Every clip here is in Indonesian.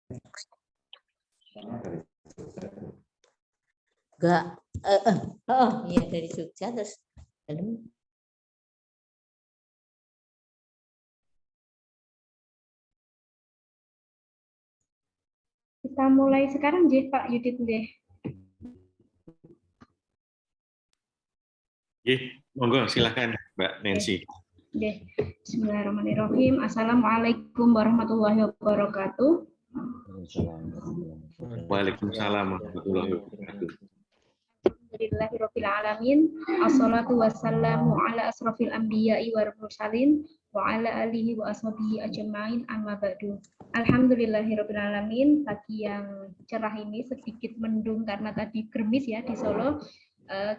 Enggak. Iya dari Jogja terus dalam. Kita mulai sekarang, Pak Yudit deh. Monggo silakan Mbak Nancy. Bismillahirrahmanirrahim. Assalamualaikum warahmatullahi wabarakatuh. Waalaikumsalam warahmatullahi wabarakatuh. Alhamdulillahirabbil alamin. Assalatu wassalamu ala asrofil anbiya'i wal mursalin wa ala alihi wa ashabihi ajmain amma ba'du. Alhamdulillahirabbil alamin. Pagi yang cerah ini sedikit mendung karena tadi gerimis ya di Solo.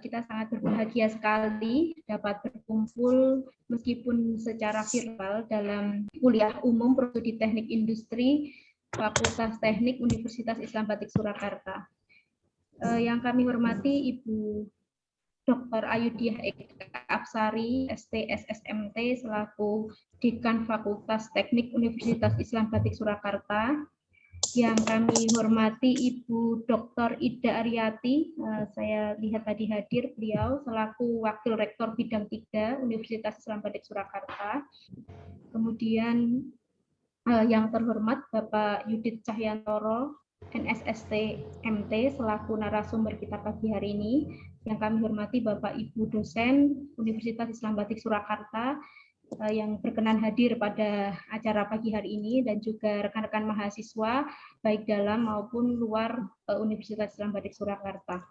Kita sangat berbahagia sekali dapat berkumpul meskipun secara virtual dalam kuliah umum Prodi Teknik Industri Fakultas Teknik Universitas Islam Batik Surakarta. Yang kami hormati Ibu Dr. Ayudiah Eka Apsari, STSSMT, selaku Dekan Fakultas Teknik Universitas Islam Batik Surakarta. Yang kami hormati Ibu Dr. Ida Aryati, saya lihat tadi hadir beliau selaku Wakil Rektor Bidang 3 Universitas Islam Batik Surakarta. Kemudian yang terhormat Bapak Yudit Cahyantoro, NSST MT, selaku narasumber kita pagi hari ini. Yang kami hormati Bapak Ibu dosen Universitas Islam Batik Surakarta, yang berkenan hadir pada acara pagi hari ini, dan juga rekan-rekan mahasiswa baik dalam maupun luar Universitas Islam Batik Surakarta.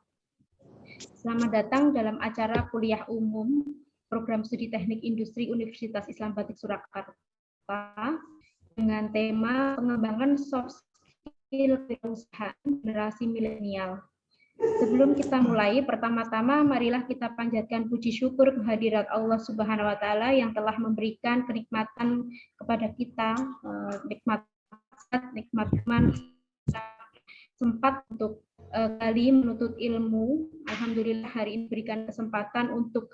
Selamat datang dalam acara kuliah umum Program Studi Teknik Industri Universitas Islam Batik Surakarta dengan tema pengembangan soft skill kewirausahaan generasi milenial. Sebelum kita mulai, pertama-tama marilah kita panjatkan puji syukur kehadirat Allah Subhanahu wa taala yang telah memberikan kenikmatan kepada kita, nikmat iman, sempat untuk kali menuntut ilmu. Alhamdulillah hari ini berikan kesempatan untuk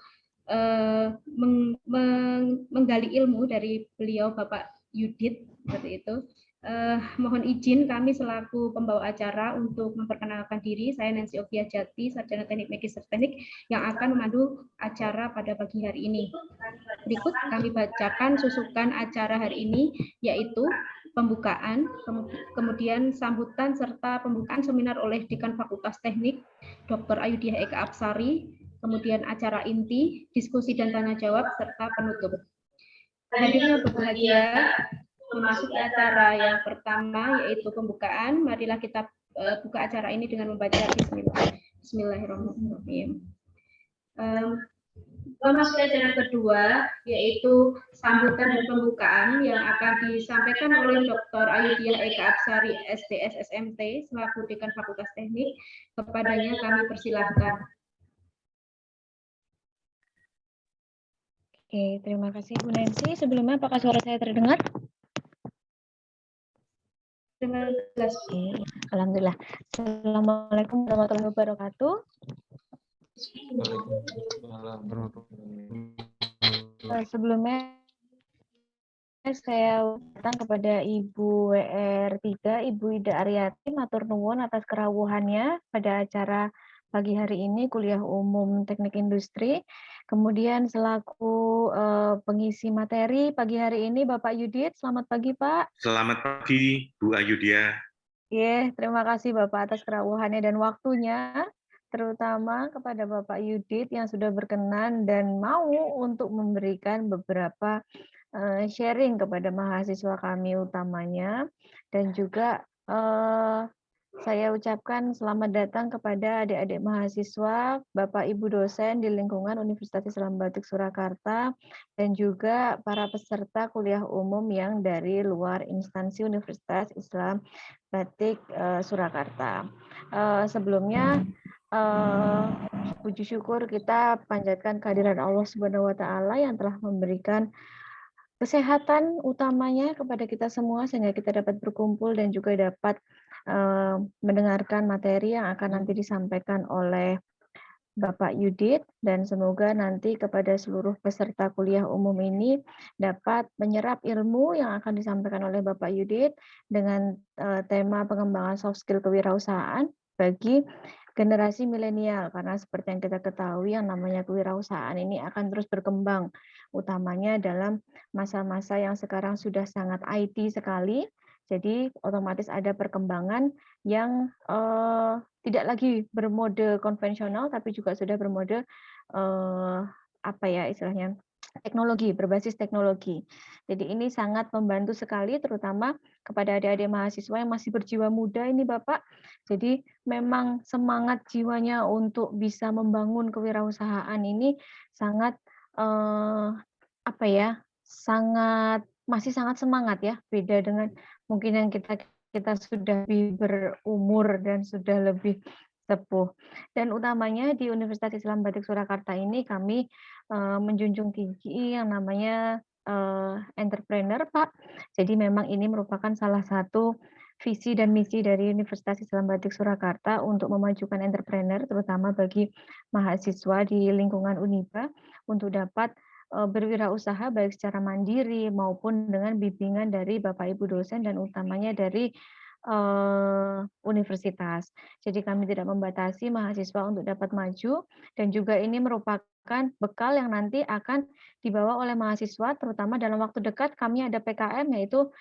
menggali ilmu dari beliau Bapak Yudit, seperti itu. Mohon izin kami selaku pembawa acara untuk memperkenalkan diri. Saya Nancy Oviah Jati, Sarjana Teknik Magister Teknik yang akan memandu acara pada pagi hari ini. Berikut kami bacakan susukan acara hari ini, yaitu pembukaan, kemudian sambutan serta pembukaan seminar oleh Dekan Fakultas Teknik Dr. Ayudiah Eka Apsari, kemudian acara inti, diskusi dan tanya jawab serta penutup. Hadirnya berbahagia memasuki acara yang pertama, yaitu pembukaan. Marilah kita buka acara ini dengan membaca Bismillahirrahmanirrahim. Memasuki acara kedua, yaitu sambutan dan pembukaan yang akan disampaikan oleh Dr. Ayudiah Eka Apsari, STSSMT, selaku Dekan Fakultas Teknik. Kepadanya kami persilahkan. Oke, terima kasih Bu Nancy. Sebelumnya apakah suara saya terdengar? Alhamdulillah. Assalamualaikum warahmatullahi wabarakatuh. Sebelumnya saya datang kepada Ibu WR3, Ibu Ida Aryati, matur nuwun atas kerawuhannya pada acara pagi hari ini kuliah umum Teknik Industri. Kemudian selaku pengisi materi pagi hari ini Bapak Yudit, selamat pagi Pak. Selamat pagi Bu Ayudiah. Terima kasih Bapak atas kerawuhannya dan waktunya, terutama kepada Bapak Yudit yang sudah berkenan dan mau untuk memberikan beberapa sharing kepada mahasiswa kami utamanya, dan juga saya ucapkan selamat datang kepada adik-adik mahasiswa, Bapak Ibu dosen di lingkungan Universitas Islam Batik Surakarta, dan juga para peserta kuliah umum yang dari luar instansi Universitas Islam Batik Surakarta. Sebelumnya puji syukur kita panjatkan kehadiran Allah Subhanahu wa taala yang telah memberikan kesehatan utamanya kepada kita semua sehingga kita dapat berkumpul dan juga dapat mendengarkan materi yang akan nanti disampaikan oleh Bapak Yudit, dan semoga nanti kepada seluruh peserta kuliah umum ini dapat menyerap ilmu yang akan disampaikan oleh Bapak Yudit dengan tema pengembangan soft skill kewirausahaan bagi generasi milenial, karena seperti yang kita ketahui yang namanya kewirausahaan ini akan terus berkembang, utamanya dalam masa-masa yang sekarang sudah sangat IT sekali. Jadi otomatis ada perkembangan yang tidak lagi bermode konvensional, tapi juga sudah bermode apa ya istilahnya, teknologi, berbasis teknologi. Jadi ini sangat membantu sekali, terutama kepada adik-adik mahasiswa yang masih berjiwa muda ini Bapak. Jadi memang semangat jiwanya untuk bisa membangun kewirausahaan ini sangat apa ya, masih sangat semangat ya, beda dengan mungkin yang kita sudah lebih berumur dan sudah lebih sepuh. Dan utamanya di Universitas Islam Batik Surakarta ini kami menjunjung tinggi yang namanya entrepreneur, Pak. Jadi memang ini merupakan salah satu visi dan misi dari Universitas Islam Batik Surakarta untuk memajukan entrepreneur, terutama bagi mahasiswa di lingkungan Uniba untuk dapat berwirausaha baik secara mandiri maupun dengan bimbingan dari Bapak Ibu dosen dan utamanya dari universitas. Jadi kami tidak membatasi mahasiswa untuk dapat maju dan juga ini merupakan bekal yang nanti akan dibawa oleh mahasiswa, terutama dalam waktu dekat kami ada PKM yaitu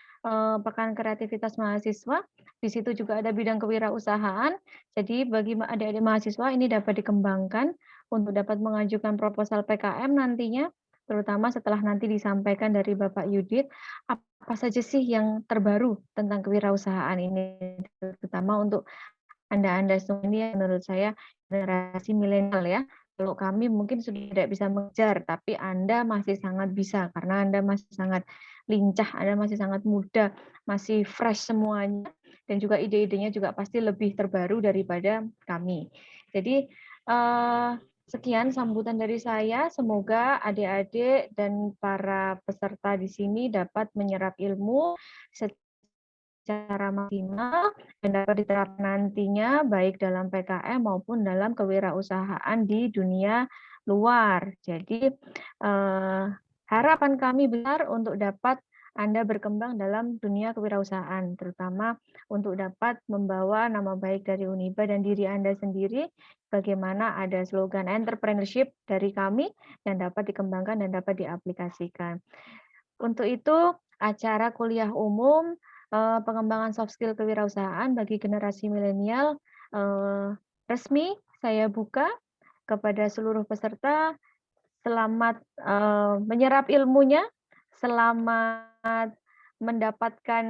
Pekan Kreativitas Mahasiswa. Di situ juga ada bidang kewirausahaan. Jadi bagi adik-adik mahasiswa ini dapat dikembangkan untuk dapat mengajukan proposal PKM nantinya, terutama setelah nanti disampaikan dari Bapak Yudit, apa saja sih yang terbaru tentang kewirausahaan ini, terutama untuk Anda-Anda semua ini yang menurut saya generasi milenial ya. Kalau kami mungkin sudah tidak bisa mengejar, tapi Anda masih sangat bisa, karena Anda masih sangat lincah, Anda masih sangat muda, masih fresh semuanya, dan juga ide-idenya juga pasti lebih terbaru daripada kami. Jadi, sekian sambutan dari saya. Semoga adik-adik dan para peserta di sini dapat menyerap ilmu secara maksimal dan dapat diterapkan nantinya baik dalam PKM maupun dalam kewirausahaan di dunia luar. Jadi harapan kami besar untuk dapat Anda berkembang dalam dunia kewirausahaan, terutama untuk dapat membawa nama baik dari Uniba dan diri Anda sendiri, bagaimana ada slogan entrepreneurship dari kami yang dapat dikembangkan dan dapat diaplikasikan. Untuk itu, acara kuliah umum pengembangan soft skill kewirausahaan bagi generasi milenial resmi saya buka kepada seluruh peserta. Selamat menyerap ilmunya, selamat mendapatkan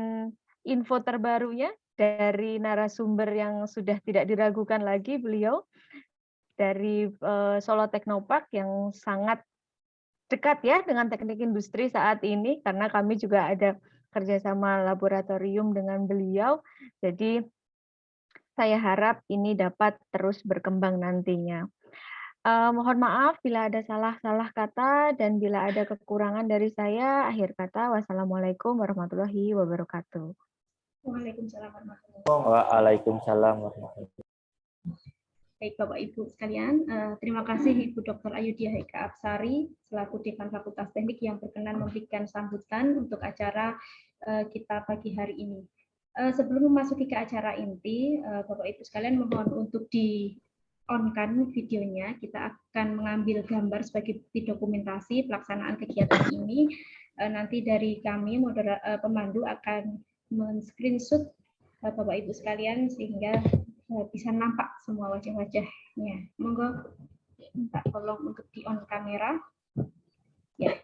info terbarunya dari narasumber yang sudah tidak diragukan lagi beliau dari Solo Technopark yang sangat dekat ya dengan teknik industri saat ini karena kami juga ada kerjasama laboratorium dengan beliau. Jadi saya harap ini dapat terus berkembang nantinya. Mohon maaf bila ada salah-salah kata dan bila ada kekurangan dari saya. Akhir kata, wassalamualaikum warahmatullahi wabarakatuh. Waalaikumsalam warahmatullahi Waalaikumsalam warahmatullahi wabarakatuh. Baik Bapak Ibu sekalian, terima kasih Ibu Dr. Ayudhya Eka Apsari selaku Dekan Fakultas Teknik yang berkenan memberikan sambutan untuk acara kita pagi hari ini. Sebelum memasuki ke acara inti, Bapak Ibu sekalian mohon untuk di-on-kan videonya. Kita akan mengambil gambar sebagai bukti dokumentasi pelaksanaan kegiatan ini. Nanti dari kami pemandu akan men-screenshot Bapak Ibu sekalian sehingga bisa nampak semua wajah-wajahnya. Monggo minta tolong untuk di-on kamera. Ya.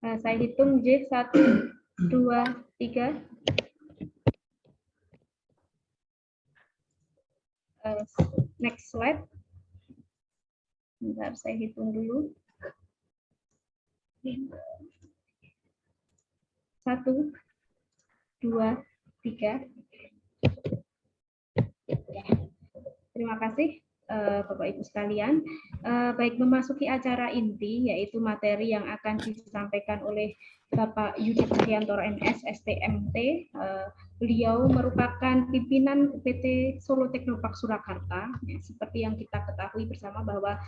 Saya hitung J 1, 2, 3. Next slide. Bentar, saya hitung dulu. 1, 2, 3. Ya. Terima kasih. Bapak Ibu sekalian, baik memasuki acara inti yaitu materi yang akan disampaikan oleh Bapak Yudit Cahyanto MS STMT. Beliau merupakan pimpinan UPT Solo Teknopark Surakarta. Ya, seperti yang kita ketahui bersama bahwa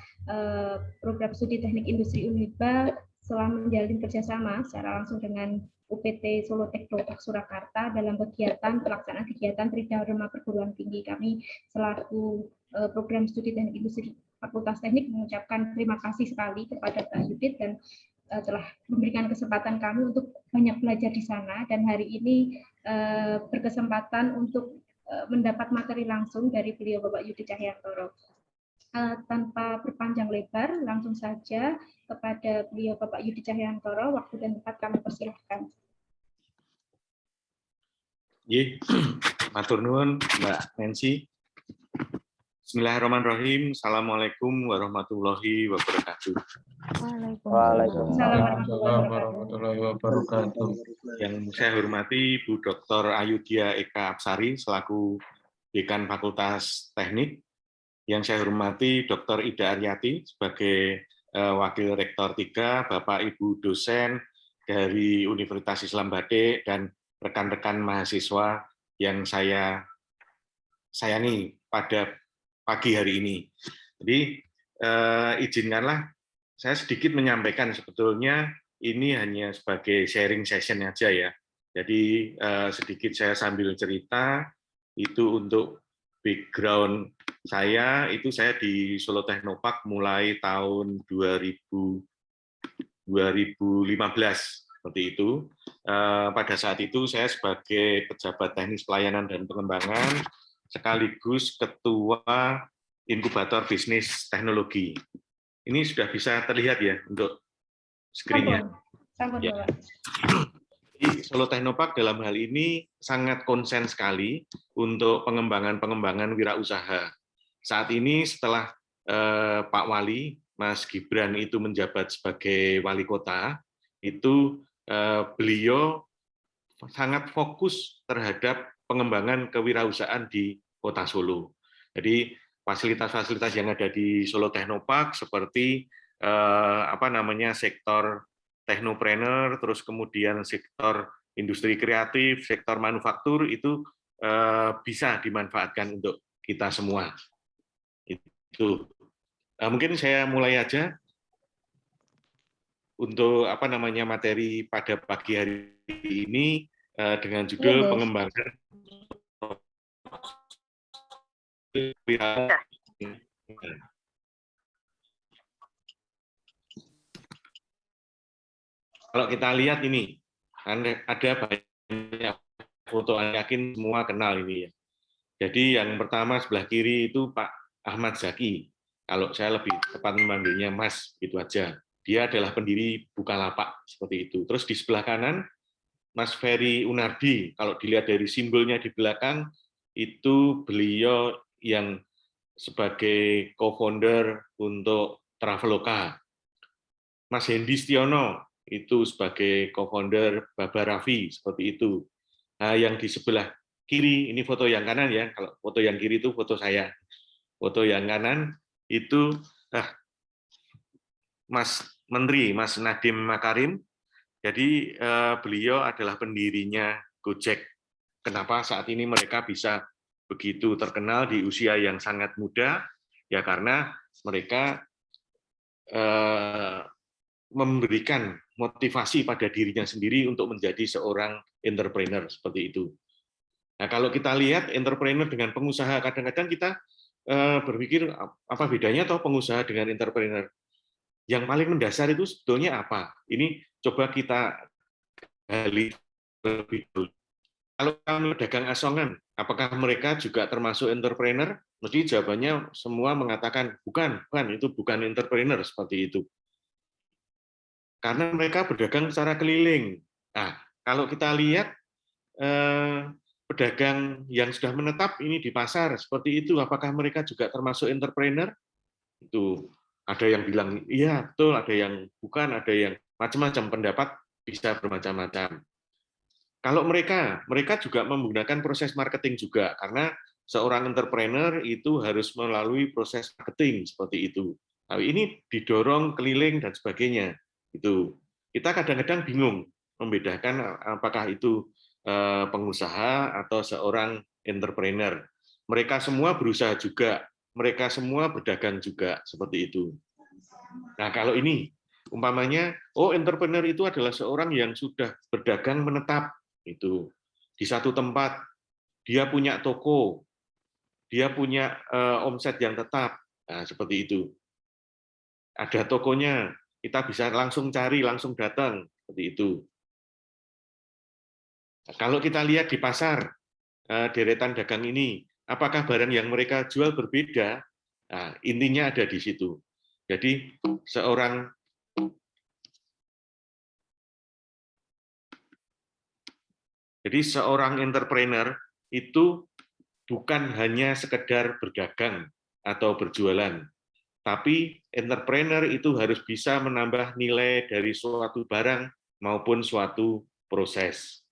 program studi teknik industri Unidba telah menjalin kerjasama secara langsung dengan UPT Solo Teknopark Surakarta dalam pelaksanaan kegiatan Tridharma Perguruan Tinggi. Kami selaku program studi teknik industri Fakultas Teknik mengucapkan terima kasih sekali kepada Pak Yudit dan telah memberikan kesempatan kami untuk banyak belajar di sana, dan hari ini berkesempatan untuk mendapat materi langsung dari beliau Bapak Yudit Cahyanto. Tanpa berpanjang lebar, langsung saja kepada beliau Bapak Yudit Cahyanto, waktu dan tempat kami persilahkan. Matur nuwun Mbak Nancy. Bismillahirrahmanirrahim. Assalamualaikum warahmatullahi wabarakatuh. Waalaikumsalam warahmatullahi wabarakatuh. Yang saya hormati Bu Dr. Ayudhya Eka Apsari selaku Dekan Fakultas Teknik. Yang saya hormati Dr. Ida Aryati sebagai Wakil Rektor 3, Bapak Ibu dosen dari Universitas Islam Batik, dan rekan-rekan mahasiswa yang saya sayangi pada pagi hari ini. Jadi izinkanlah saya sedikit menyampaikan, sebetulnya ini hanya sebagai sharing session aja ya. Jadi sedikit saya sambil cerita, itu untuk background saya, itu saya di Solo Teknopark mulai tahun 2015 seperti itu. Pada saat itu saya sebagai pejabat teknis pelayanan dan pengembangan sekaligus ketua inkubator bisnis teknologi. Ini sudah bisa terlihat ya untuk screen-nya. Ya. Jadi Solo Teknopark dalam hal ini sangat konsen sekali untuk pengembangan wirausaha. Saat ini setelah Pak Wali, Mas Gibran itu menjabat sebagai wali kota, itu beliau sangat fokus terhadap pengembangan kewirausahaan di Kota Solo. Jadi fasilitas-fasilitas yang ada di Solo Teknopark seperti sektor teknopreneur, terus kemudian sektor industri kreatif, sektor manufaktur itu bisa dimanfaatkan untuk kita semua. Itu mungkin saya mulai aja untuk materi pada pagi hari ini dengan judul pengembangan Kalau kita lihat ini, ada banyak foto, yakin semua kenal ini ya. Jadi yang pertama sebelah kiri itu Pak Ahmad Zaki. Kalau saya lebih tepat memanggilnya Mas, itu aja. Dia adalah pendiri Bukalapak, seperti itu. Terus di sebelah kanan, Mas Ferry Unardi. Kalau dilihat dari simbolnya di belakang, itu beliau yang sebagai co-founder untuk Traveloka. Mas Hendy Stiono itu sebagai co-founder Baba Raffi, seperti itu. Nah, yang di sebelah kiri, ini foto yang kanan ya, kalau foto yang kiri itu foto saya. Foto yang kanan itu Mas Menteri, Mas Nadiem Makarim. Jadi beliau adalah pendirinya Gojek. Kenapa saat ini mereka bisa begitu terkenal di usia yang sangat muda? Ya karena mereka memberikan motivasi pada dirinya sendiri untuk menjadi seorang entrepreneur, seperti itu. Nah, kalau kita lihat entrepreneur dengan pengusaha, kadang-kadang kita berpikir apa bedanya toh pengusaha dengan entrepreneur? Yang paling mendasar itu sebetulnya apa? Ini coba kita gali lebih dulu. Kalau kamu dagang asongan, apakah mereka juga termasuk entrepreneur? Mesti jawabannya semua mengatakan bukan, itu bukan entrepreneur, seperti itu. Karena mereka berdagang secara keliling. Nah, kalau kita lihat pedagang yang sudah menetap ini di pasar seperti itu, apakah mereka juga termasuk entrepreneur? Itu ada yang bilang iya betul, ada yang bukan, ada yang macam-macam pendapat, bisa bermacam-macam. Kalau mereka juga menggunakan proses marketing juga, karena seorang entrepreneur itu harus melalui proses marketing seperti itu. Nah, ini didorong keliling dan sebagainya. Itu kita kadang-kadang bingung membedakan apakah itu pengusaha atau seorang entrepreneur. Mereka semua berusaha juga, mereka semua berdagang juga seperti itu. Nah, kalau ini umpamanya, oh entrepreneur itu adalah seorang yang sudah berdagang menetap itu di satu tempat, dia punya toko, dia punya omset yang tetap, nah, seperti itu. Ada tokonya, kita bisa langsung cari, langsung datang, seperti itu. Nah, kalau kita lihat di pasar, deretan dagang ini, apakah barang yang mereka jual berbeda? Nah, intinya ada di situ. Jadi seorang entrepreneur itu bukan hanya sekedar berdagang atau berjualan, tapi entrepreneur itu harus bisa menambah nilai dari suatu barang maupun suatu proses.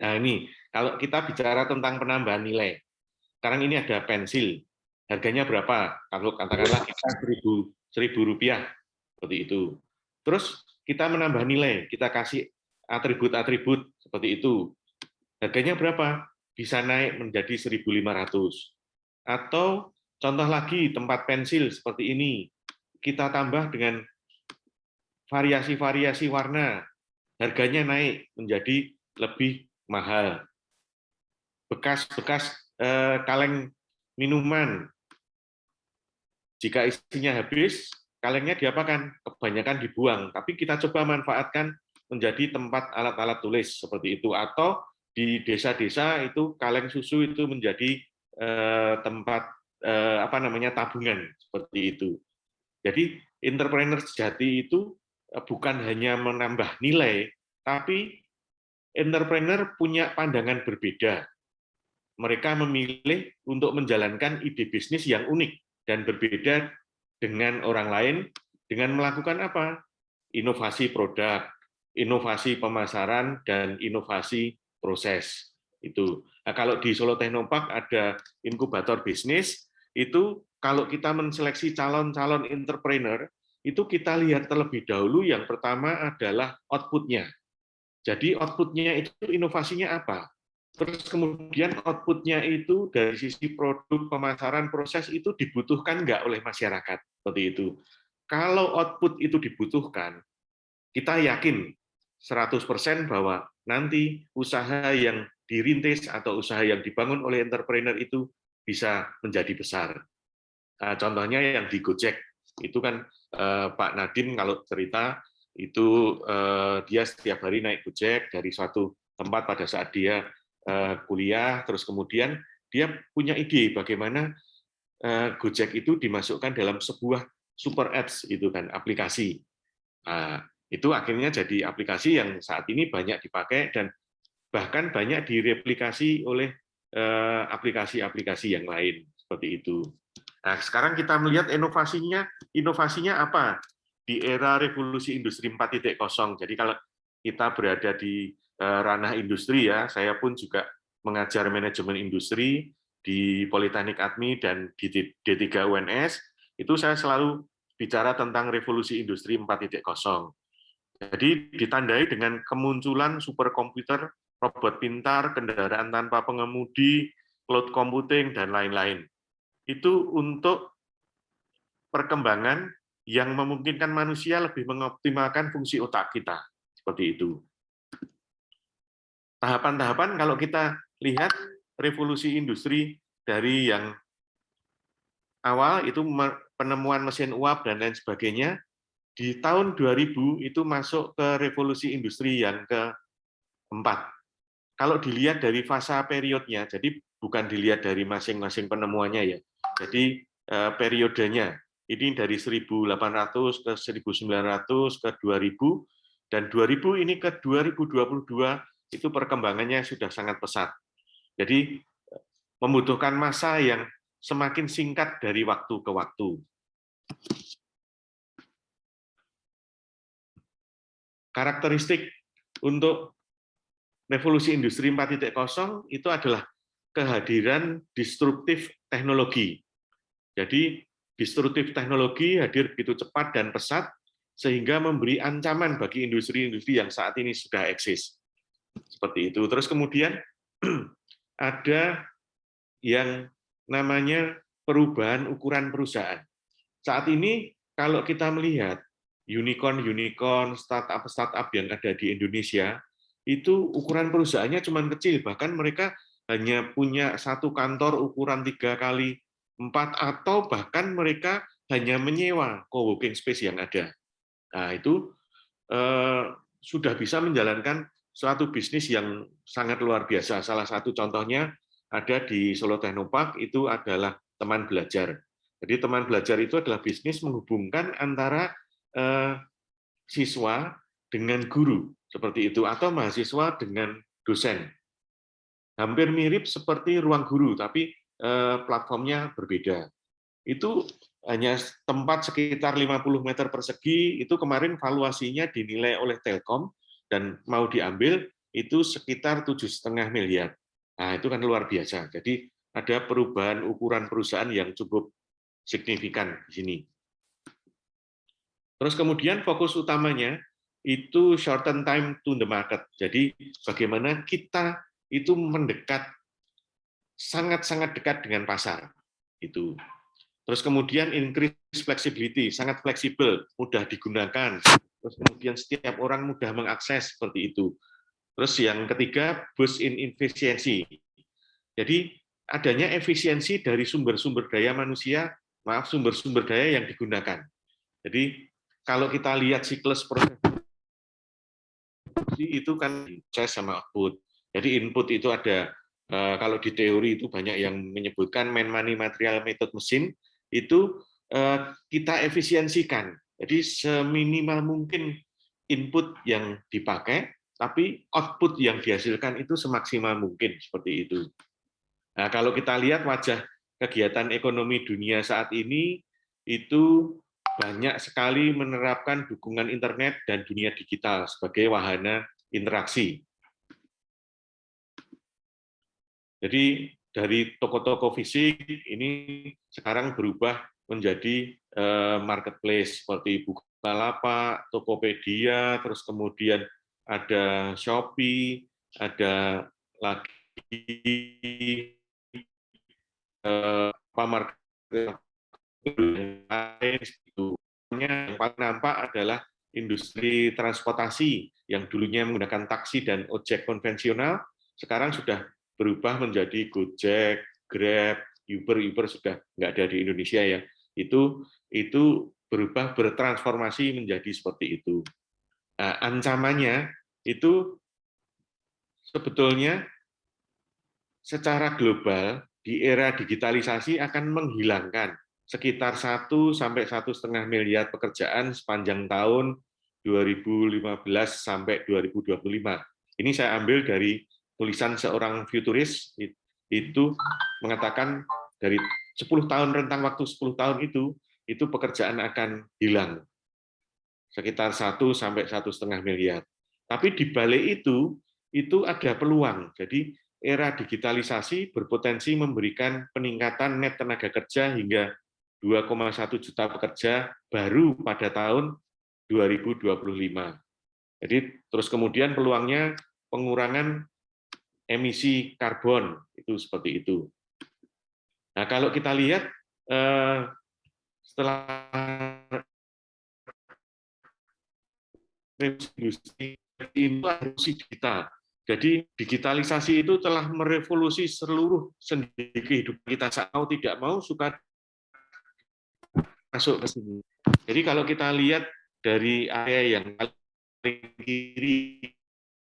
Nah ini, kalau kita bicara tentang penambahan nilai, sekarang ini ada pensil, harganya berapa? Kalau katakanlah kita Rp1.000, seperti itu. Terus kita menambah nilai, kita kasih atribut-atribut seperti itu. Harganya berapa? Bisa naik menjadi 1.500. Atau contoh lagi tempat pensil seperti ini, kita tambah dengan variasi-variasi warna, harganya naik menjadi lebih mahal. Bekas-bekas kaleng minuman, jika isinya habis, kalengnya diapakan? Kebanyakan dibuang, tapi kita coba manfaatkan menjadi tempat alat-alat tulis seperti itu, atau di desa-desa itu kaleng susu itu menjadi tempat tabungan seperti itu. Jadi entrepreneur sejati itu bukan hanya menambah nilai, tapi entrepreneur punya pandangan berbeda. Mereka memilih untuk menjalankan ide bisnis yang unik dan berbeda dengan orang lain dengan melakukan apa? Inovasi produk, inovasi pemasaran, dan inovasi proses. Itu. Nah, kalau di Solo Technopark ada inkubator bisnis, itu kalau kita menseleksi calon-calon entrepreneur, itu kita lihat terlebih dahulu yang pertama adalah output-nya. Jadi output-nya itu inovasinya apa? Terus kemudian output-nya itu dari sisi produk, pemasaran, proses itu dibutuhkan nggak oleh masyarakat? Seperti itu. Kalau output itu dibutuhkan, kita yakin 100% bahwa nanti usaha yang dirintis atau usaha yang dibangun oleh entrepreneur itu bisa menjadi besar. Nah, contohnya yang di Gojek, itu kan Pak Nadiem kalau cerita, itu dia setiap hari naik Gojek dari suatu tempat pada saat dia kuliah, terus kemudian dia punya ide bagaimana Gojek itu dimasukkan dalam sebuah super apps, itu kan aplikasi. Nah, itu akhirnya jadi aplikasi yang saat ini banyak dipakai dan bahkan banyak direplikasi oleh aplikasi-aplikasi yang lain seperti itu. Nah, sekarang kita melihat inovasinya apa di era revolusi industri 4.0. Jadi kalau kita berada di ranah industri, ya, saya pun juga mengajar manajemen industri di Politeknik Admi dan di D3 UNS, itu saya selalu bicara tentang revolusi industri 4.0. Jadi ditandai dengan kemunculan superkomputer, robot pintar, kendaraan tanpa pengemudi, cloud computing, dan lain-lain. Itu untuk perkembangan yang memungkinkan manusia lebih mengoptimalkan fungsi otak kita. Seperti itu. Tahapan-tahapan kalau kita lihat revolusi industri dari yang awal itu penemuan mesin uap dan lain sebagainya, di tahun 2000 itu masuk ke revolusi industri yang keempat. Kalau dilihat dari fasa periodnya, jadi bukan dilihat dari masing-masing penemuannya ya. Jadi periodenya ini dari 1800 ke 1900 ke 2000 dan 2000 ini ke 2022 itu perkembangannya sudah sangat pesat. Jadi membutuhkan masa yang semakin singkat dari waktu ke waktu. Karakteristik untuk revolusi industri 4.0 itu adalah kehadiran disruptif teknologi. Jadi disruptif teknologi hadir begitu cepat dan pesat sehingga memberi ancaman bagi industri-industri yang saat ini sudah eksis. Seperti itu. Terus kemudian ada yang namanya perubahan ukuran perusahaan. Saat ini kalau kita melihat unicorn, startup yang ada di Indonesia, itu ukuran perusahaannya cuma kecil, bahkan mereka hanya punya satu kantor ukuran 3x4, atau bahkan mereka hanya menyewa co-working space yang ada. Nah, itu sudah bisa menjalankan suatu bisnis yang sangat luar biasa. Salah satu contohnya ada di Solo Technopark, itu adalah teman belajar. Jadi teman belajar itu adalah bisnis menghubungkan antara siswa dengan guru, seperti itu, atau mahasiswa dengan dosen. Hampir mirip seperti ruang guru, tapi platformnya berbeda. Itu hanya tempat sekitar 50 meter persegi, itu kemarin valuasinya dinilai oleh Telkom, dan mau diambil itu sekitar 7,5 miliar. Nah, itu kan luar biasa. Jadi ada perubahan ukuran perusahaan yang cukup signifikan di sini. Terus kemudian fokus utamanya itu shorten time to the market. Jadi bagaimana kita itu mendekat, sangat-sangat dekat dengan pasar. Itu. Terus kemudian increase flexibility, sangat fleksibel, mudah digunakan. Terus kemudian setiap orang mudah mengakses, seperti itu. Terus yang ketiga, boost in efficiency. Jadi adanya efisiensi dari sumber-sumber daya manusia, sumber-sumber daya yang digunakan. Jadi kalau kita lihat siklus proses itu kan proses sama output. Jadi input itu ada, kalau di teori itu banyak yang menyebutkan man money material method mesin, itu kita efisiensikan. Jadi seminimal mungkin input yang dipakai, tapi output yang dihasilkan itu semaksimal mungkin, seperti itu. Nah, kalau kita lihat wajah kegiatan ekonomi dunia saat ini, itu banyak sekali menerapkan dukungan internet dan dunia digital sebagai wahana interaksi. Jadi dari toko-toko fisik ini sekarang berubah menjadi marketplace seperti Bukalapak, Tokopedia, terus kemudian ada Shopee, ada lagi market lain. Yang paling nampak adalah industri transportasi yang dulunya menggunakan taksi dan ojek konvensional, sekarang sudah berubah menjadi Gojek, Grab, Uber sudah nggak ada di Indonesia ya. Itu berubah, bertransformasi menjadi seperti itu. Nah, ancamannya itu sebetulnya secara global di era digitalisasi akan menghilangkan sekitar 1 sampai 1,5 miliar pekerjaan sepanjang tahun 2015 sampai 2025. Ini saya ambil dari tulisan seorang futuris, itu mengatakan dari 10 tahun, rentang waktu 10 tahun itu pekerjaan akan hilang sekitar 1 sampai 1,5 miliar. Tapi di balik itu ada peluang. Jadi era digitalisasi berpotensi memberikan peningkatan net tenaga kerja hingga 2,1 juta pekerja baru pada tahun 2025. Jadi terus kemudian peluangnya pengurangan emisi karbon, itu seperti itu. Nah, kalau kita lihat setelah industri itu harus digital. Jadi digitalisasi itu telah merevolusi seluruh sendi kehidupan kita, mau tidak mau suka masuk ke sini. Jadi kalau kita lihat dari area yang paling kiri,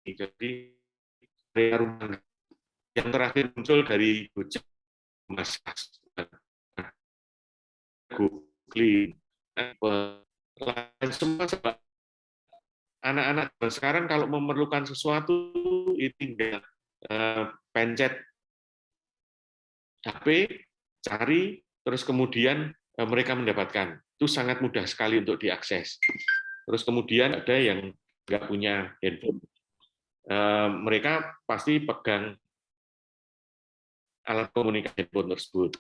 jadi area rumah yang terakhir muncul dari Gojek, Mas, Google, semua sebab anak-anak sekarang kalau memerlukan sesuatu itu tinggal pencet HP, cari, terus kemudian mereka mendapatkan. Itu sangat mudah sekali untuk diakses. Terus kemudian ada yang nggak punya handphone. Mereka pasti pegang alat komunikasi handphone tersebut.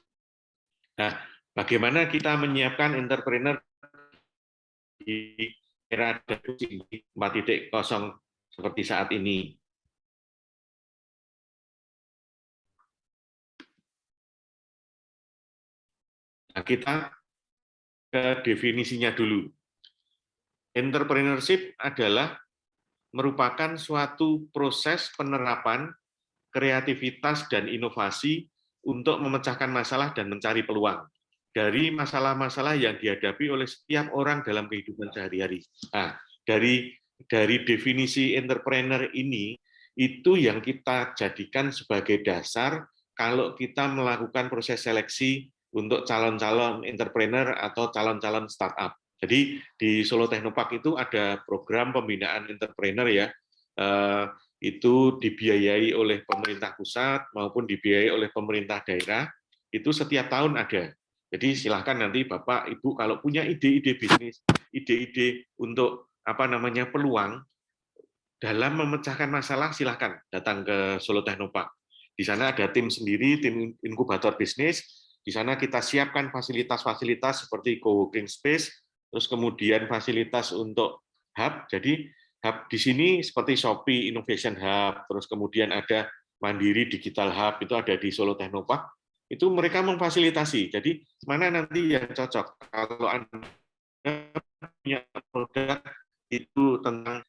Nah, bagaimana kita menyiapkan entrepreneur di era 4.0 seperti saat ini? Nah, kita ke definisinya dulu. Entrepreneurship adalah merupakan suatu proses penerapan kreativitas dan inovasi untuk memecahkan masalah dan mencari peluang dari masalah-masalah yang dihadapi oleh setiap orang dalam kehidupan sehari-hari. Nah, dari definisi entrepreneur ini, itu yang kita jadikan sebagai dasar kalau kita melakukan proses seleksi untuk calon-calon entrepreneur atau calon-calon startup. Jadi di Solo Technopark itu ada program pembinaan entrepreneur ya, itu dibiayai oleh pemerintah pusat maupun dibiayai oleh pemerintah daerah, itu setiap tahun ada. Jadi silahkan nanti Bapak Ibu kalau punya ide-ide bisnis, ide-ide untuk peluang dalam memecahkan masalah, silahkan datang ke Solo Technopark. Di sana ada tim sendiri, tim inkubator bisnis. Di sana kita siapkan fasilitas-fasilitas seperti co-working space, terus kemudian fasilitas untuk hub. Jadi hub di sini seperti Shopee Innovation Hub, terus kemudian ada Mandiri Digital Hub, itu ada di Solo Technopark. Itu mereka memfasilitasi. Jadi mana nanti yang cocok. Kalau Anda punya produk itu tentang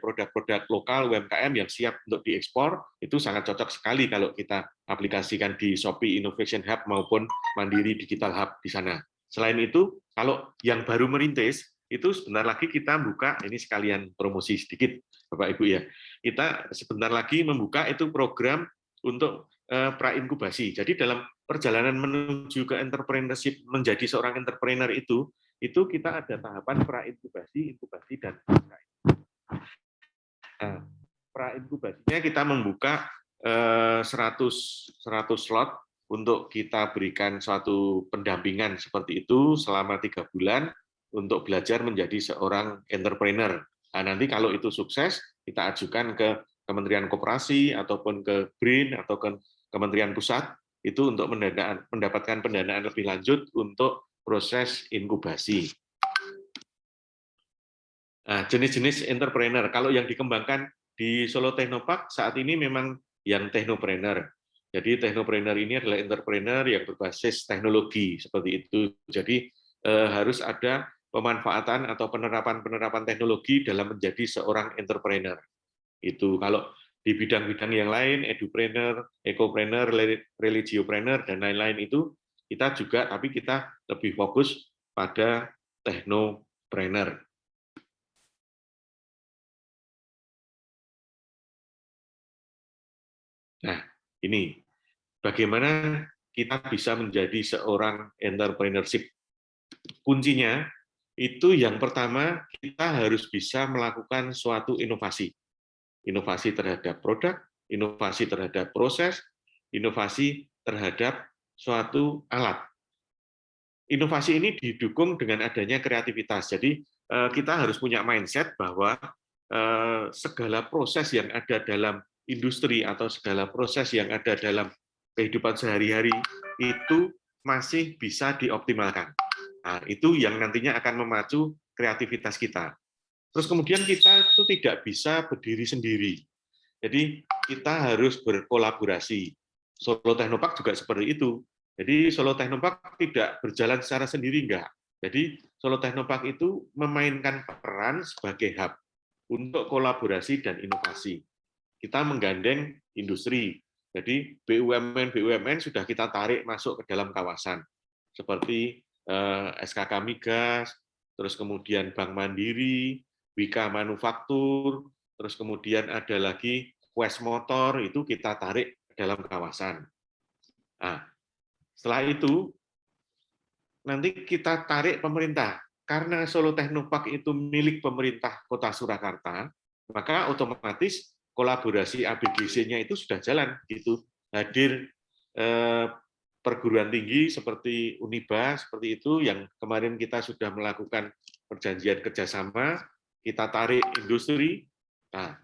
produk-produk lokal UMKM yang siap untuk diekspor, itu sangat cocok sekali kalau kita aplikasikan di Shopee Innovation Hub maupun Mandiri Digital Hub di sana. Selain itu, kalau yang baru merintis, itu sebentar lagi kita buka, ini sekalian promosi sedikit, Bapak Ibu ya, kita sebentar lagi membuka itu program untuk pra-inkubasi. Jadi dalam perjalanan menuju ke entrepreneurship, menjadi seorang entrepreneur itu kita ada tahapan pra-inkubasi, inkubasi, dan pra-inkubasinya kita membuka 100 slot untuk kita berikan suatu pendampingan seperti itu selama 3 bulan untuk belajar menjadi seorang entrepreneur. Nah, nanti kalau itu sukses, kita ajukan ke Kementerian Koperasi ataupun ke BRIN atau ke Kementerian Pusat itu untuk mendapatkan pendanaan lebih lanjut untuk proses inkubasi. Nah, jenis-jenis entrepreneur, kalau yang dikembangkan di Solo Technopark saat ini memang yang technopreneur. Jadi technopreneur ini adalah entrepreneur yang berbasis teknologi seperti itu. Jadi harus ada pemanfaatan atau penerapan teknologi dalam menjadi seorang entrepreneur. Itu kalau di bidang-bidang yang lain, edupreneur, ekopreneur, religiopreneur, dan lain-lain itu kita juga, tapi kita lebih fokus pada teknopreneur. Nah, ini bagaimana kita bisa menjadi seorang entrepreneurship. Kuncinya itu yang pertama, kita harus bisa melakukan suatu inovasi. Inovasi terhadap produk, inovasi terhadap proses, inovasi terhadap suatu alat. Inovasi ini didukung dengan adanya kreativitas. Jadi kita harus punya mindset bahwa segala proses yang ada dalam industri atau segala proses yang ada dalam kehidupan sehari-hari itu masih bisa dioptimalkan. Nah, itu yang nantinya akan memacu kreativitas kita. Terus kemudian kita itu tidak bisa berdiri sendiri. Jadi kita harus berkolaborasi. Solo Technopark juga seperti itu. Jadi Solo Technopark tidak berjalan secara sendiri, enggak. Jadi Solo Technopark itu memainkan peran sebagai hub untuk kolaborasi dan inovasi. Kita menggandeng industri. Jadi BUMN sudah kita tarik masuk ke dalam kawasan. Seperti SKK Migas, terus kemudian Bank Mandiri, Wika Manufaktur, terus kemudian ada lagi Quest Motor, itu kita tarik dalam kawasan. Nah, setelah itu, nanti kita tarik pemerintah. Karena Solo Technopark itu milik pemerintah Kota Surakarta, maka otomatis kolaborasi ABGC-nya itu sudah jalan. Gitu. Hadir perguruan tinggi seperti Uniba, seperti itu, yang kemarin kita sudah melakukan perjanjian kerjasama, kita tarik industri, nah,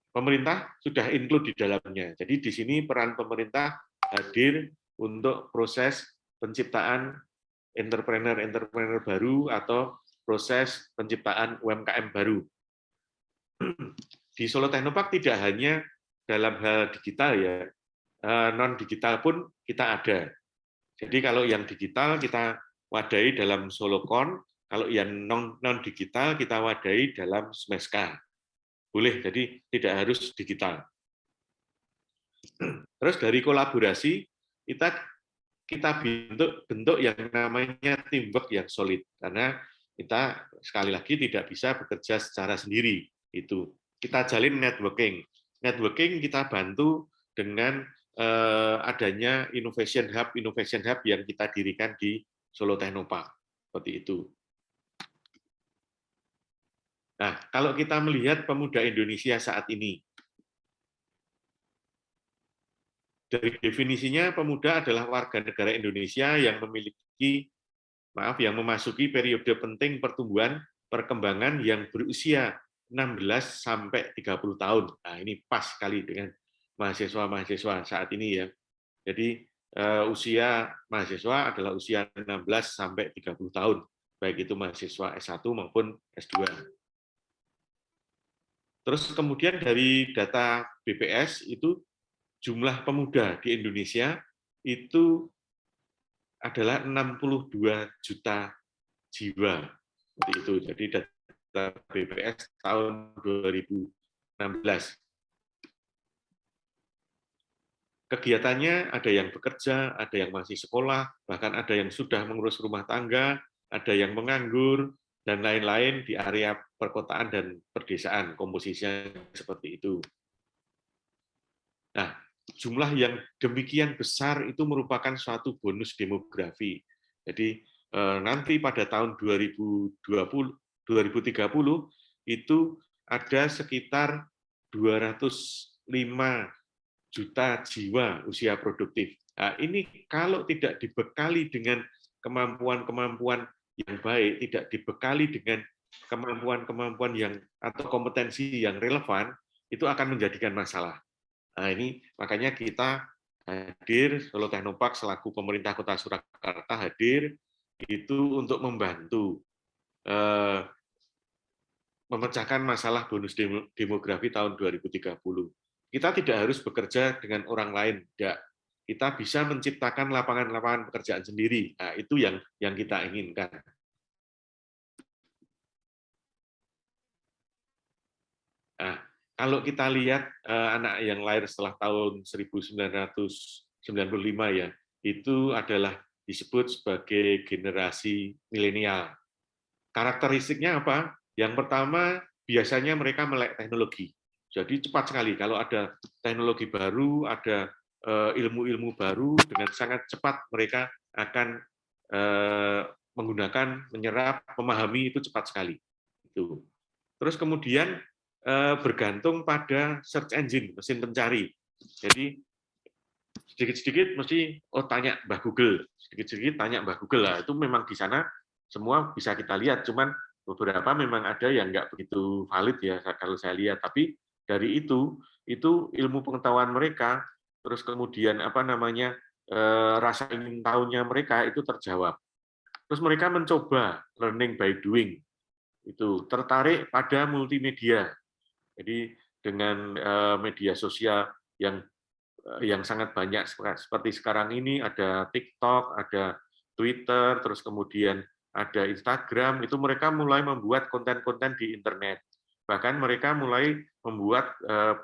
pemerintah sudah include di dalamnya. Jadi di sini peran pemerintah hadir untuk proses penciptaan entrepreneur baru atau proses penciptaan UMKM baru. Di Solo Technopark tidak hanya dalam hal digital ya, non digital pun kita ada. Jadi kalau yang digital kita wadai dalam Solocon, kalau yang non digital kita wadai dalam Smeska. Boleh, jadi tidak harus digital. Terus dari kolaborasi kita bentuk yang namanya teamwork yang solid, karena kita sekali lagi tidak bisa bekerja secara sendiri. Itu kita jalin networking kita bantu dengan adanya innovation hub yang kita dirikan di Solo Technopark seperti itu. Nah, kalau kita melihat pemuda Indonesia saat ini, dari definisinya pemuda adalah warga negara Indonesia yang memasuki periode penting pertumbuhan perkembangan yang berusia 16 sampai 30 tahun. Nah, ini pas sekali dengan mahasiswa-mahasiswa saat ini ya. Jadi usia mahasiswa adalah usia 16 sampai 30 tahun, baik itu mahasiswa S1 maupun S2. Terus kemudian dari data BPS itu jumlah pemuda di Indonesia itu adalah 62 juta jiwa. Seperti itu. Jadi data BPS tahun 2016. Kegiatannya ada yang bekerja, ada yang masih sekolah, bahkan ada yang sudah mengurus rumah tangga, ada yang menganggur, dan lain-lain di area perkotaan dan perdesaan, komposisinya seperti itu. Nah, jumlah yang demikian besar itu merupakan suatu bonus demografi. Jadi nanti pada tahun 2030 itu ada sekitar 205 juta jiwa usia produktif. Nah, ini kalau tidak dibekali dengan kemampuan-kemampuan yang baik, tidak dibekali dengan kemampuan-kemampuan yang atau kompetensi yang relevan, itu akan menjadikan masalah. Nah, ini makanya kita hadir, Solo Technopark selaku pemerintah Kota Surakarta hadir itu untuk membantu memecahkan masalah bonus demografi tahun 2030. Kita tidak harus bekerja dengan orang lain, tidak. Kita bisa menciptakan lapangan-lapangan pekerjaan sendiri. Nah, itu yang kita inginkan. Nah, kalau kita lihat anak yang lahir setelah tahun 1995 ya, itu adalah disebut sebagai generasi milenial. Karakteristiknya apa? Yang pertama, biasanya mereka melek teknologi. Jadi cepat sekali kalau ada teknologi baru, ada ilmu-ilmu baru, dengan sangat cepat mereka akan menggunakan, menyerap, memahami itu cepat sekali. Itu. Terus kemudian bergantung pada search engine, mesin pencari. Jadi sedikit-sedikit mesti tanya Mbah Google, sedikit-sedikit tanya Mbah Google lah. Itu memang di sana semua bisa kita lihat, cuman beberapa memang ada yang nggak begitu valid ya kalau saya lihat. Tapi dari itu ilmu pengetahuan mereka, terus kemudian rasa ingin tahunya mereka itu terjawab. Terus mereka mencoba learning by doing, itu tertarik pada multimedia. Jadi dengan media sosial yang sangat banyak seperti sekarang ini, ada TikTok, ada Twitter, terus kemudian ada Instagram, itu mereka mulai membuat konten-konten di internet. Bahkan mereka mulai membuat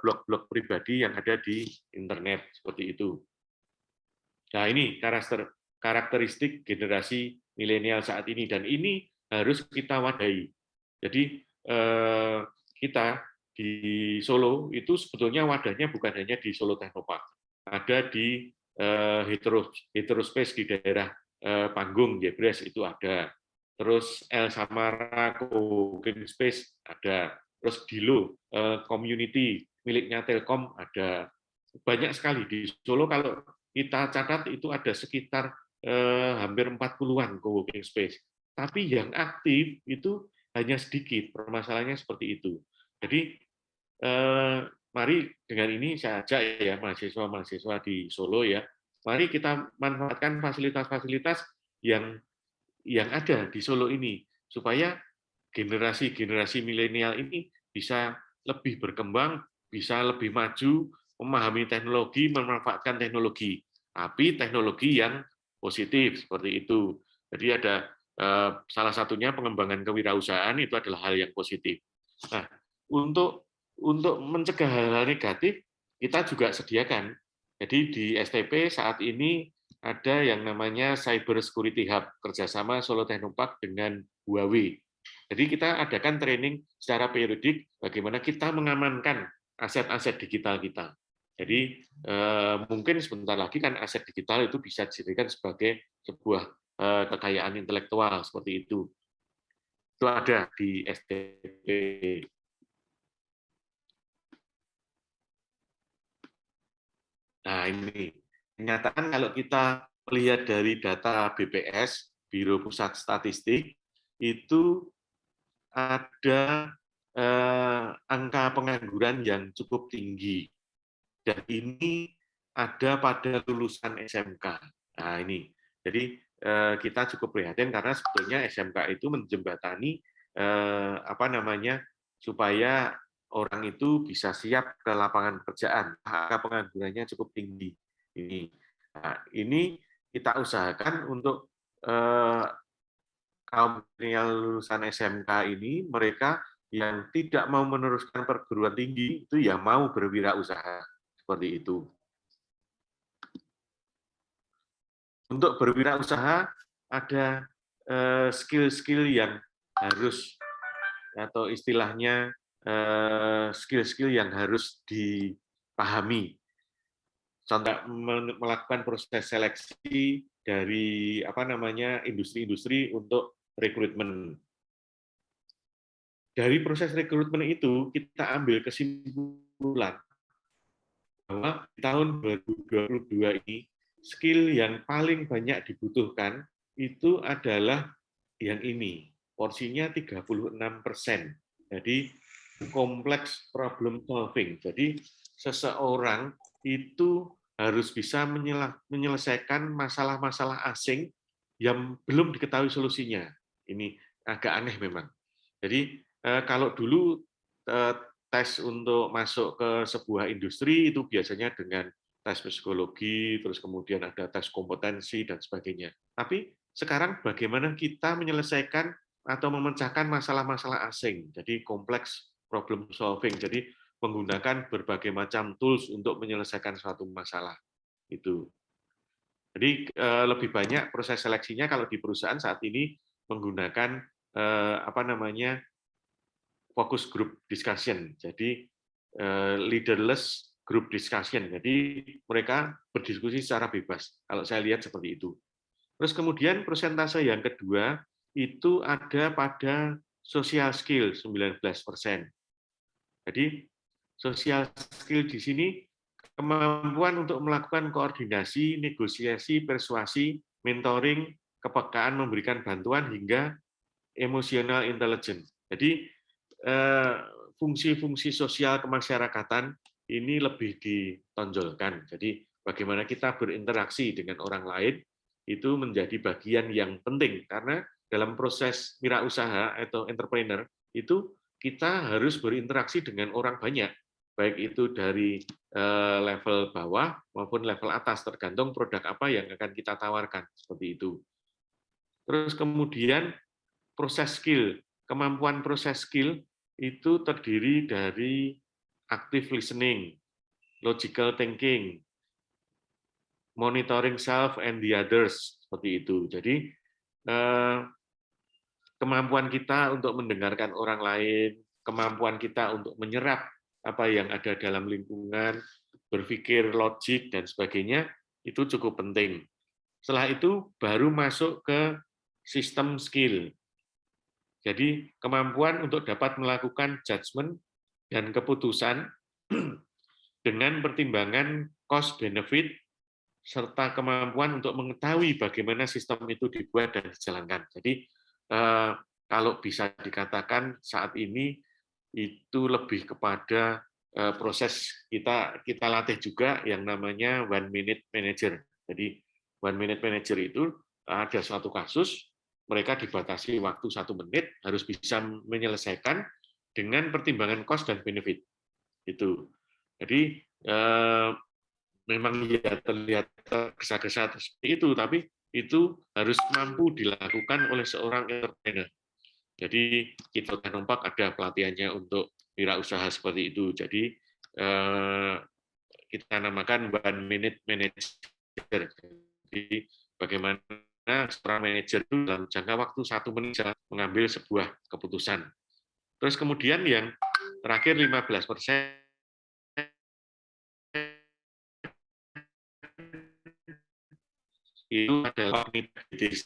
blog-blog pribadi yang ada di internet, seperti itu. Nah, ini karakteristik generasi milenial saat ini, dan ini harus kita wadai. Jadi kita di Solo itu sebetulnya wadahnya bukan hanya di Solo Technopark, ada di Heterospace di daerah Panggung, Jebres itu ada, terus El Samara Co-working Space ada, terus Dilo community miliknya Telkom ada, banyak sekali di Solo. Kalau kita catat itu ada sekitar hampir 40-an co-working space, tapi yang aktif itu hanya sedikit. Permasalahannya seperti itu. Jadi mari dengan ini saya ajak ya mahasiswa-mahasiswa di Solo ya, Mari kita manfaatkan fasilitas-fasilitas yang ada di Solo ini supaya generasi milenial ini bisa lebih berkembang, bisa lebih maju, memahami teknologi, memanfaatkan teknologi, tapi teknologi yang positif seperti itu. Jadi ada salah satunya pengembangan kewirausahaan itu adalah hal yang positif. Nah, untuk mencegah hal-hal negatif, kita juga sediakan. Jadi di STP saat ini ada yang namanya Cyber Security Hub, kerjasama Solo Technopark dengan Huawei. Jadi kita adakan training secara periodik bagaimana kita mengamankan aset-aset digital kita. Jadi mungkin sebentar lagi kan aset digital itu bisa dijadikan sebagai sebuah kekayaan intelektual seperti itu. Itu ada di STP. Nah ini, kenyataan kalau kita melihat dari data BPS, Biro Pusat Statistik, itu ada angka pengangguran yang cukup tinggi. Dan ini ada pada lulusan SMK. Nah ini, jadi kita cukup prihatin karena sebetulnya SMK itu menjembatani supaya orang itu bisa siap ke lapangan pekerjaan. Angka penganggurannya cukup tinggi. Ini kita usahakan untuk kaum milenial lulusan SMK ini, mereka yang tidak mau meneruskan perguruan tinggi itu ya mau berwirausaha seperti itu. Untuk berwirausaha ada skill-skill yang harus, atau istilahnya skill-skill yang harus dipahami. Contoh melakukan proses seleksi dari industri-industri untuk rekrutmen. Dari proses rekrutmen itu kita ambil kesimpulan bahwa di tahun 2022 ini skill yang paling banyak dibutuhkan itu adalah yang ini. Porsinya 36%. Jadi kompleks problem solving. Jadi seseorang itu harus bisa menyelesaikan masalah-masalah asing yang belum diketahui solusinya. Ini agak aneh memang. Jadi kalau dulu tes untuk masuk ke sebuah industri itu biasanya dengan tes psikologi, terus kemudian ada tes kompetensi dan sebagainya. Tapi sekarang bagaimana kita menyelesaikan atau memecahkan masalah-masalah asing. Jadi kompleks problem solving. Jadi menggunakan berbagai macam tools untuk menyelesaikan suatu masalah. Itu. Jadi lebih banyak proses seleksinya kalau di perusahaan saat ini menggunakan focus group discussion. Jadi leaderless group discussion. Jadi mereka berdiskusi secara bebas. Kalau saya lihat seperti itu. Terus kemudian persentase yang kedua itu ada pada social skill 19%. Jadi social skill di sini kemampuan untuk melakukan koordinasi, negosiasi, persuasi, mentoring, kepekaan, memberikan bantuan hingga emotional intelligence. Jadi fungsi-fungsi sosial kemasyarakatan ini lebih ditonjolkan. Jadi bagaimana kita berinteraksi dengan orang lain itu menjadi bagian yang penting karena dalam proses wirausaha atau entrepreneur itu kita harus berinteraksi dengan orang banyak, baik itu dari level bawah maupun level atas, tergantung produk apa yang akan kita tawarkan, seperti itu. Terus kemudian proses skill, kemampuan proses skill itu terdiri dari active listening, logical thinking, monitoring self and the others, seperti itu. Jadi kemampuan kita untuk mendengarkan orang lain, kemampuan kita untuk menyerap apa yang ada dalam lingkungan, berpikir logik dan sebagainya, itu cukup penting. Setelah itu baru masuk ke sistem skill. Jadi kemampuan untuk dapat melakukan judgement dan keputusan dengan pertimbangan cost benefit serta kemampuan untuk mengetahui bagaimana sistem itu dibuat dan dijalankan. Jadi kalau bisa dikatakan saat ini itu lebih kepada proses kita latih juga yang namanya 1 minute manager. Jadi one minute manager itu ada suatu kasus, mereka dibatasi waktu 1 menit, harus bisa menyelesaikan dengan pertimbangan cost dan benefit. Itu. Jadi memang ya terlihat tergesa-gesa seperti itu, tapi itu harus mampu dilakukan oleh seorang entrepreneur. Jadi kita Nompak ada pelatihannya untuk wirausaha seperti itu. Jadi kita namakan one minute manager. Jadi bagaimana seorang manajer itu dalam jangka waktu 1 menit bisa mengambil sebuah keputusan. Terus kemudian yang terakhir 15% itu adalah cognitive.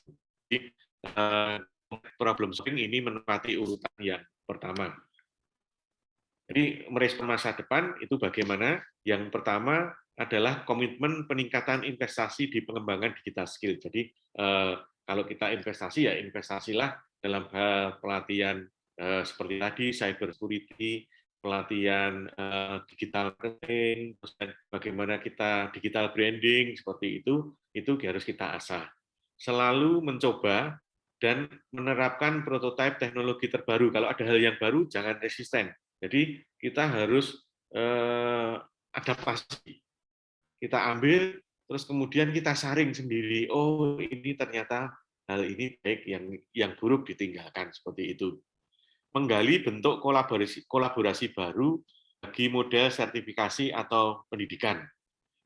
Problem solving ini menempati urutan yang pertama. Jadi merespon masa depan itu bagaimana? Yang pertama adalah komitmen peningkatan investasi di pengembangan digital skill. Jadi kalau kita investasi ya investasilah dalam hal pelatihan seperti tadi cyber security, pelatihan digital marketing, dan bagaimana kita digital branding seperti itu harus kita asah. Selalu mencoba dan menerapkan prototipe teknologi terbaru. Kalau ada hal yang baru jangan resisten. Jadi kita harus adaptasi. Kita ambil, terus kemudian kita saring sendiri. Oh, ini ternyata hal ini baik, yang buruk ditinggalkan seperti itu. Menggali bentuk kolaborasi baru bagi model sertifikasi atau pendidikan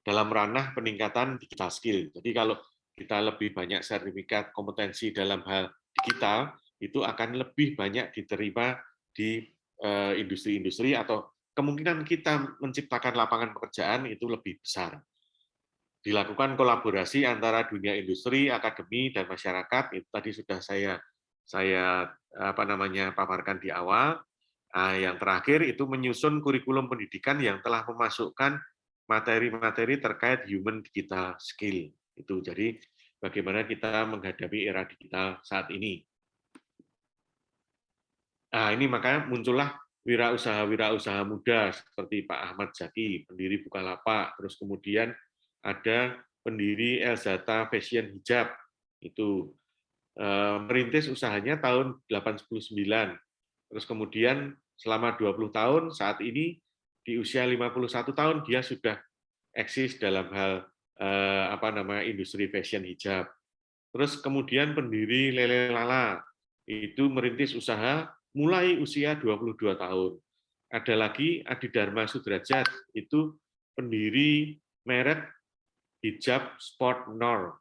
dalam ranah peningkatan digital skill. Jadi kalau kita lebih banyak sertifikat kompetensi dalam hal digital, itu akan lebih banyak diterima di industri-industri atau kemungkinan kita menciptakan lapangan pekerjaan itu lebih besar. Dilakukan kolaborasi antara dunia industri, akademi, dan masyarakat. Itu tadi sudah saya paparkan di awal. Yang terakhir itu menyusun kurikulum pendidikan yang telah memasukkan materi-materi terkait human digital skill. Itu jadi bagaimana kita menghadapi era digital saat ini. Nah, ini makanya muncullah wirausaha muda seperti Pak Ahmad Zaki, pendiri Bukalapak, terus kemudian ada pendiri Elzata Fashion Hijab, itu merintis usahanya tahun 89, terus kemudian selama 20 tahun, saat ini di usia 51 tahun dia sudah eksis dalam hal industri fashion hijab. Terus kemudian pendiri Lele Lala, itu merintis usaha mulai usia 22 tahun. Ada lagi Adi Dharma Sudrajat, itu pendiri merek hijab Sport Nor.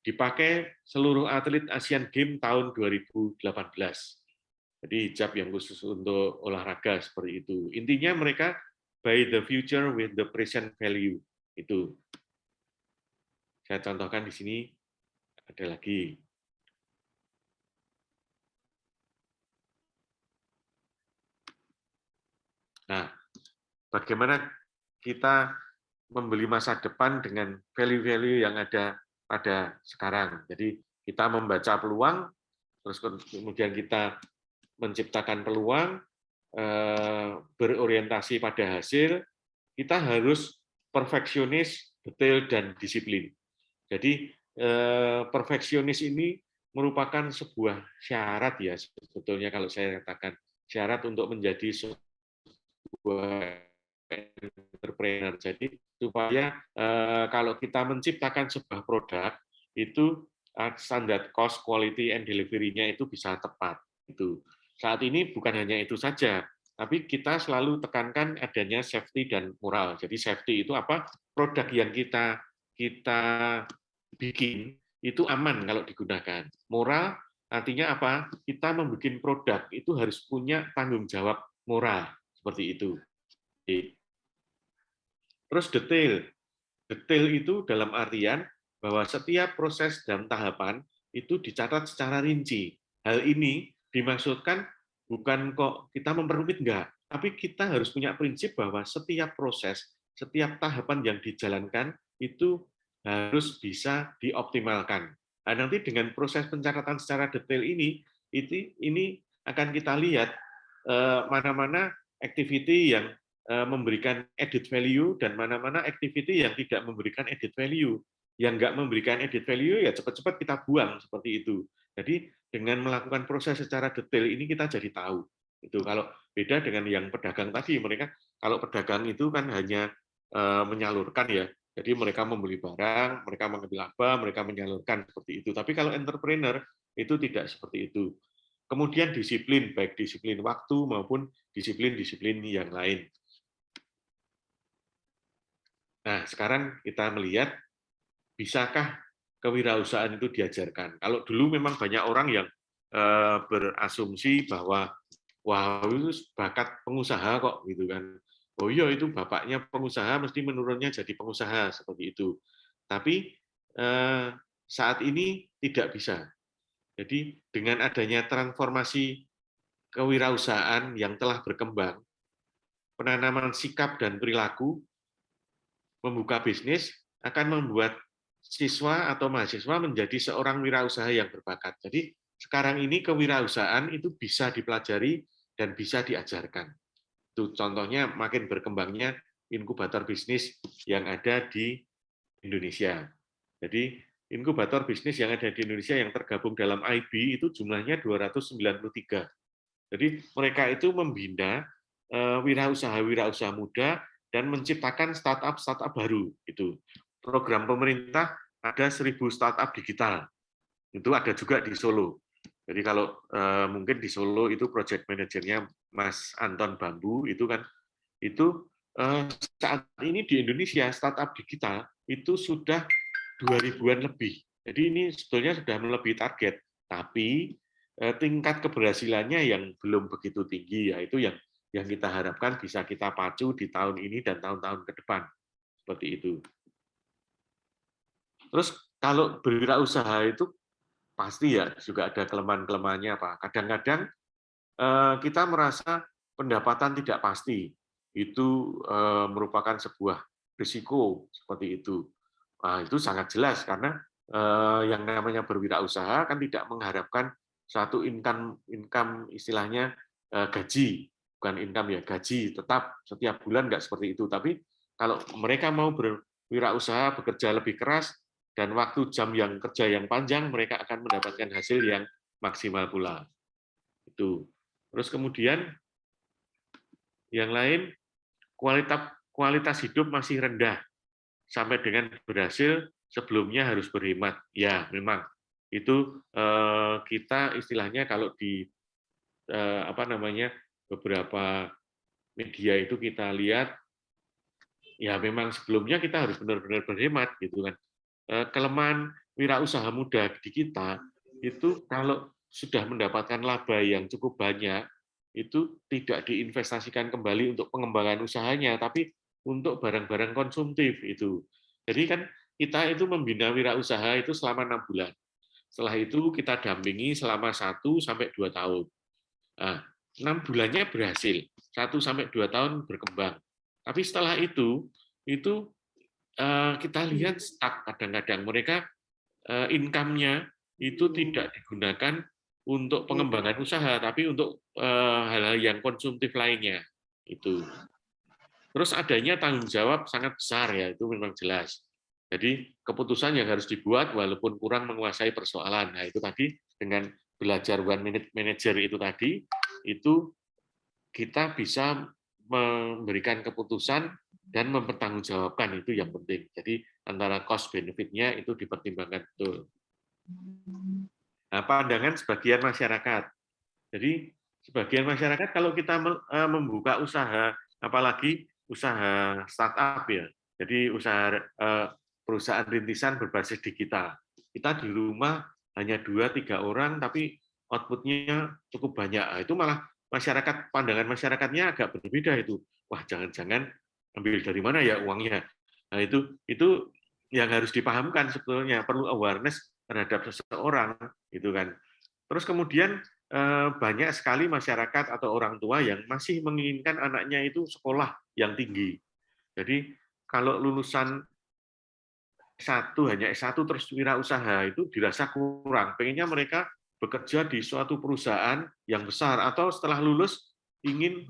Dipakai seluruh atlet Asian Games tahun 2018. Jadi hijab yang khusus untuk olahraga seperti itu. Intinya mereka buy the future with the present value. Itu. Saya contohkan di sini ada lagi. Nah, bagaimana kita membeli masa depan dengan value-value yang ada pada sekarang. Jadi kita membaca peluang, terus kemudian kita menciptakan peluang, berorientasi pada hasil, kita harus perfeksionis, detail, dan disiplin. Jadi perfeksionis ini merupakan sebuah syarat ya sebetulnya kalau saya katakan syarat untuk menjadi sebuah entrepreneur. Jadi supaya kalau kita menciptakan sebuah produk itu standar cost, quality, and delivery-nya itu bisa tepat. Itu saat ini bukan hanya itu saja, tapi kita selalu tekankan adanya safety dan moral. Jadi safety itu apa? Produk yang kita bikin itu aman kalau digunakan. Moral artinya apa? Kita membuat produk itu harus punya tanggung jawab moral seperti itu. Terus detail. Detail itu dalam artian bahwa setiap proses dan tahapan itu dicatat secara rinci. Hal ini dimaksudkan bukan kok kita memperumit, enggak, tapi kita harus punya prinsip bahwa setiap proses, setiap tahapan yang dijalankan itu harus bisa dioptimalkan. Nah, nanti dengan proses pencatatan secara detail ini akan kita lihat mana-mana activity yang memberikan added value dan mana-mana activity yang tidak memberikan added value. yang nggak memberikan added value ya cepat-cepat kita buang seperti itu. Jadi dengan melakukan proses secara detail ini kita jadi tahu. Itu kalau beda dengan yang pedagang tadi, mereka kalau pedagang itu kan hanya menyalurkan ya. Jadi mereka membeli barang, mereka mengambil laba, mereka menyalurkan seperti itu. Tapi kalau entrepreneur itu tidak seperti itu. Kemudian disiplin, baik disiplin waktu maupun disiplin-disiplin yang lain. Nah, sekarang kita melihat bisakah kewirausahaan itu diajarkan. Kalau dulu memang banyak orang yang berasumsi bahwa wah itu bakat pengusaha kok gitu kan. Oh iya itu bapaknya pengusaha mesti menurunnya jadi pengusaha seperti itu. Tapi saat ini tidak bisa. Jadi dengan adanya transformasi kewirausahaan yang telah berkembang, penanaman sikap dan perilaku, membuka bisnis akan membuat siswa atau mahasiswa menjadi seorang wirausaha yang berbakat. Jadi sekarang ini kewirausahaan itu bisa dipelajari dan bisa diajarkan. Itu contohnya makin berkembangnya inkubator bisnis yang ada di Indonesia. Jadi inkubator bisnis yang ada di Indonesia yang tergabung dalam IB itu jumlahnya 293. Jadi mereka itu membina wirausaha-wirausaha muda dan menciptakan startup-startup baru. Itu program pemerintah ada 1000 startup digital. Itu ada juga di Solo. Jadi kalau mungkin di Solo itu project manajernya Mas Anton Bambu itu kan itu saat ini di Indonesia startup digital itu sudah 2000-an lebih. Jadi ini sebetulnya sudah melebihi target, tapi tingkat keberhasilannya yang belum begitu tinggi, yaitu yang kita harapkan bisa kita pacu di tahun ini dan tahun-tahun ke depan. Seperti itu. Terus kalau berwirausaha itu pasti ya juga ada kelemahan-kelemahannya apa. Kadang-kadang kita merasa pendapatan tidak pasti. Itu merupakan sebuah risiko seperti itu. Nah, itu sangat jelas karena yang namanya berwirausaha kan tidak mengharapkan suatu income istilahnya gaji, bukan income ya, gaji tetap setiap bulan nggak seperti itu. Tapi kalau mereka mau berwirausaha, bekerja lebih keras, dan waktu jam yang kerja yang panjang, mereka akan mendapatkan hasil yang maksimal pula. Itu. Terus kemudian yang lain, kualitas hidup masih rendah. Sampai dengan berhasil, sebelumnya harus berhemat. Ya, memang. Itu kita istilahnya kalau di beberapa media itu kita lihat, ya memang sebelumnya kita harus benar-benar berhemat gitu kan. Kelemahan wirausaha muda di kita itu kalau sudah mendapatkan laba yang cukup banyak itu tidak diinvestasikan kembali untuk pengembangan usahanya, tapi untuk barang-barang konsumtif itu. Jadi kan kita itu membina wirausaha itu selama 6 bulan. Setelah itu kita dampingi selama 1 sampai 2 tahun. Nah, 6 bulannya berhasil, 1 sampai 2 tahun berkembang. Tapi setelah itu kita lihat stuck kadang-kadang mereka income-nya itu tidak digunakan untuk pengembangan usaha, tapi untuk hal-hal yang konsumtif lainnya. Itu. Terus adanya tanggung jawab sangat besar ya, itu memang jelas. Jadi keputusan yang harus dibuat walaupun kurang menguasai persoalan. Nah, itu tadi dengan belajar one minute manager itu tadi, itu kita bisa memberikan keputusan dan mempertanggungjawabkan, itu yang penting. Jadi antara cost benefit-nya itu dipertimbangkan betul. Nah, pandangan sebagian masyarakat. Jadi sebagian masyarakat kalau kita membuka usaha, apalagi usaha startup ya, jadi usaha perusahaan rintisan berbasis digital. Kita di rumah hanya 2-3 orang, tapi output-nya cukup banyak. Nah, itu malah masyarakat, pandangan masyarakatnya agak berbeda itu. Wah, jangan-jangan ambil dari mana ya uangnya. Nah, itu yang harus dipahamkan sebetulnya, perlu awareness terhadap seseorang gitu kan. Terus kemudian banyak sekali masyarakat atau orang tua yang masih menginginkan anaknya itu sekolah yang tinggi. Jadi kalau lulusan S1 hanya S1 terus wirausaha itu dirasa kurang. Pengennya mereka bekerja di suatu perusahaan yang besar atau setelah lulus ingin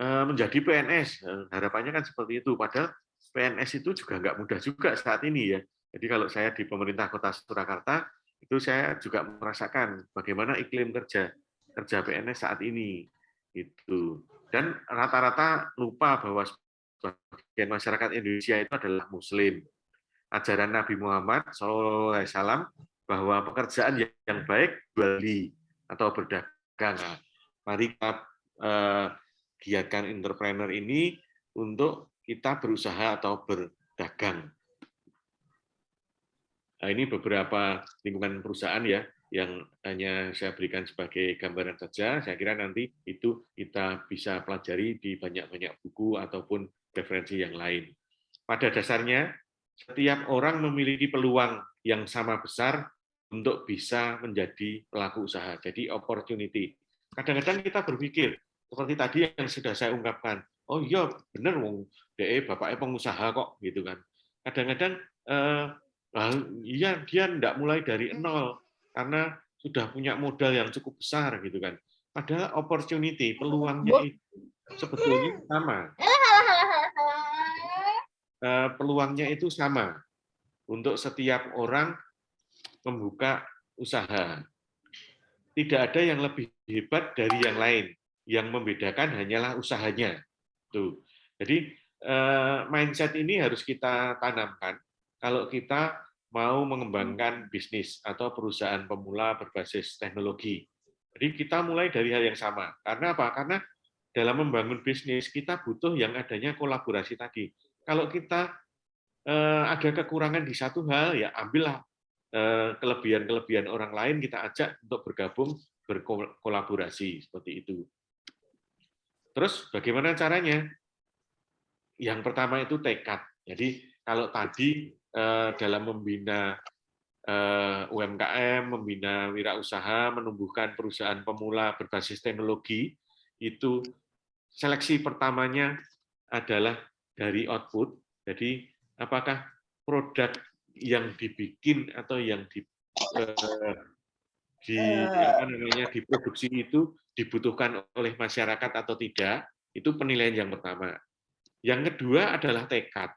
menjadi PNS. Harapannya kan seperti itu. Padahal PNS itu juga nggak mudah juga saat ini ya. Jadi kalau saya di pemerintah Kota Surakarta, itu saya juga merasakan bagaimana iklim kerja PNS saat ini. Itu. Dan rata-rata lupa bahwa sebagian masyarakat Indonesia itu adalah Muslim. Ajaran Nabi Muhammad SAW bahwa pekerjaan yang baik beli atau berdagang. Nah, mari kita giatkan entrepreneur ini untuk kita berusaha atau berdagang. Nah, ini beberapa lingkungan perusahaan ya yang hanya saya berikan sebagai gambaran saja. Saya kira nanti itu kita bisa pelajari di banyak-banyak buku ataupun referensi yang lain. Pada dasarnya, setiap orang memiliki peluang yang sama besar untuk bisa menjadi pelaku usaha. Jadi opportunity. Kadang-kadang kita berpikir, seperti tadi yang sudah saya ungkapkan, oh iya benar wong bapaknya pengusaha kok gitu kan. Kadang-kadang iya dia tidak mulai dari nol karena sudah punya modal yang cukup besar gitu kan. Padahal opportunity, peluangnya itu sebetulnya sama. Peluangnya itu sama untuk setiap orang membuka usaha. Tidak ada yang lebih hebat dari yang lain. Yang membedakan hanyalah usahanya. Tuh. Jadi mindset ini harus kita tanamkan kalau kita mau mengembangkan bisnis atau perusahaan pemula berbasis teknologi. Jadi kita mulai dari hal yang sama. Karena apa? Karena dalam membangun bisnis kita butuh yang adanya kolaborasi tadi. Kalau kita ada kekurangan di satu hal, ya ambillah kelebihan-kelebihan orang lain, kita ajak untuk bergabung, berkolaborasi, seperti itu. Terus bagaimana caranya? Yang pertama itu tekad. Jadi kalau tadi dalam membina UMKM, membina wirausaha, menumbuhkan perusahaan pemula berbasis teknologi, itu seleksi pertamanya adalah dari output. Jadi apakah produk yang dibikin atau yang diproduksi itu dibutuhkan oleh masyarakat atau tidak, itu penilaian yang pertama. Yang kedua adalah tekad.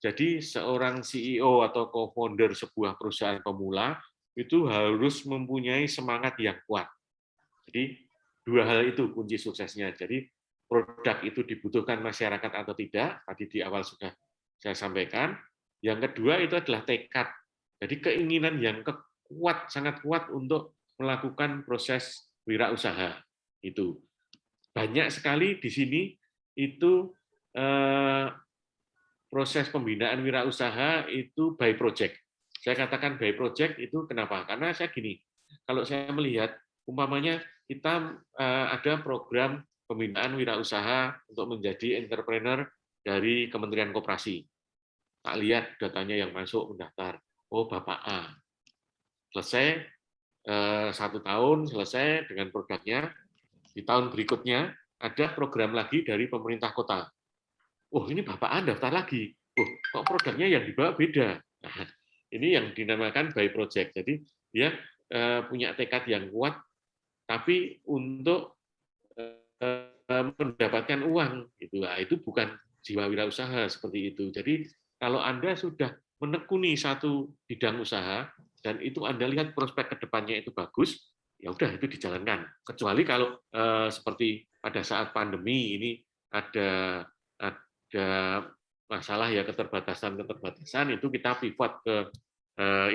Jadi seorang CEO atau co-founder sebuah perusahaan pemula itu harus mempunyai semangat yang kuat. Jadi dua hal itu kunci suksesnya. Jadi produk itu dibutuhkan masyarakat atau tidak, tadi di awal sudah saya sampaikan. Yang kedua itu adalah tekad. Jadi keinginan yang kuat, sangat kuat untuk melakukan proses wirausaha. Itu banyak sekali di sini itu proses pembinaan wirausaha itu by project. Saya katakan by project itu kenapa? Karena saya gini, kalau saya melihat umpamanya kita ada program pembinaan wirausaha untuk menjadi entrepreneur dari Kementerian Koperasi. Tak lihat datanya yang masuk mendaftar. Oh, Bapak A. Selesai 1 tahun, selesai dengan produknya. Di tahun berikutnya ada program lagi dari pemerintah kota. Oh, ini Bapak A daftar lagi. Oh, kok produknya yang dibawa beda. Nah, ini yang dinamakan by project. Jadi dia punya tekad yang kuat, tapi untuk mendapatkan uang. Itu bukan jiwa wirausaha seperti itu. Jadi kalau Anda sudah menekuni satu bidang usaha dan itu Anda lihat prospek ke depannya itu bagus, ya udah itu dijalankan. Kecuali kalau seperti pada saat pandemi ini ada masalah ya keterbatasan itu kita pivot ke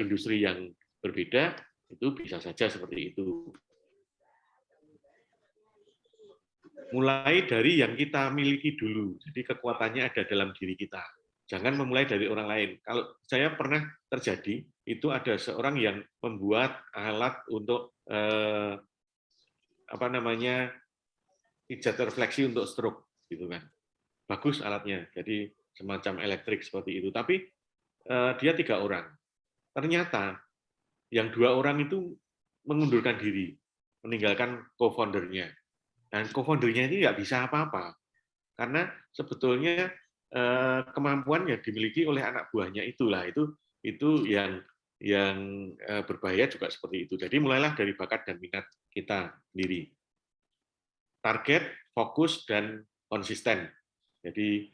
industri yang berbeda, itu bisa saja seperti itu. Mulai dari yang kita miliki dulu. Jadi kekuatannya ada dalam diri kita. Jangan memulai dari orang lain. Kalau saya pernah terjadi, itu ada seorang yang membuat alat untuk pijat refleksi untuk stroke, gitu kan. Bagus alatnya, jadi semacam elektrik seperti itu. Tapi dia 3 orang. Ternyata yang 2 orang itu mengundurkan diri, meninggalkan co-foundernya. Dan co-foundernya ini nggak bisa apa-apa, karena sebetulnya kemampuan yang dimiliki oleh anak buahnya itulah itu yang berbahaya juga seperti itu. Jadi mulailah dari bakat dan minat kita sendiri. Target, fokus, dan konsisten. Jadi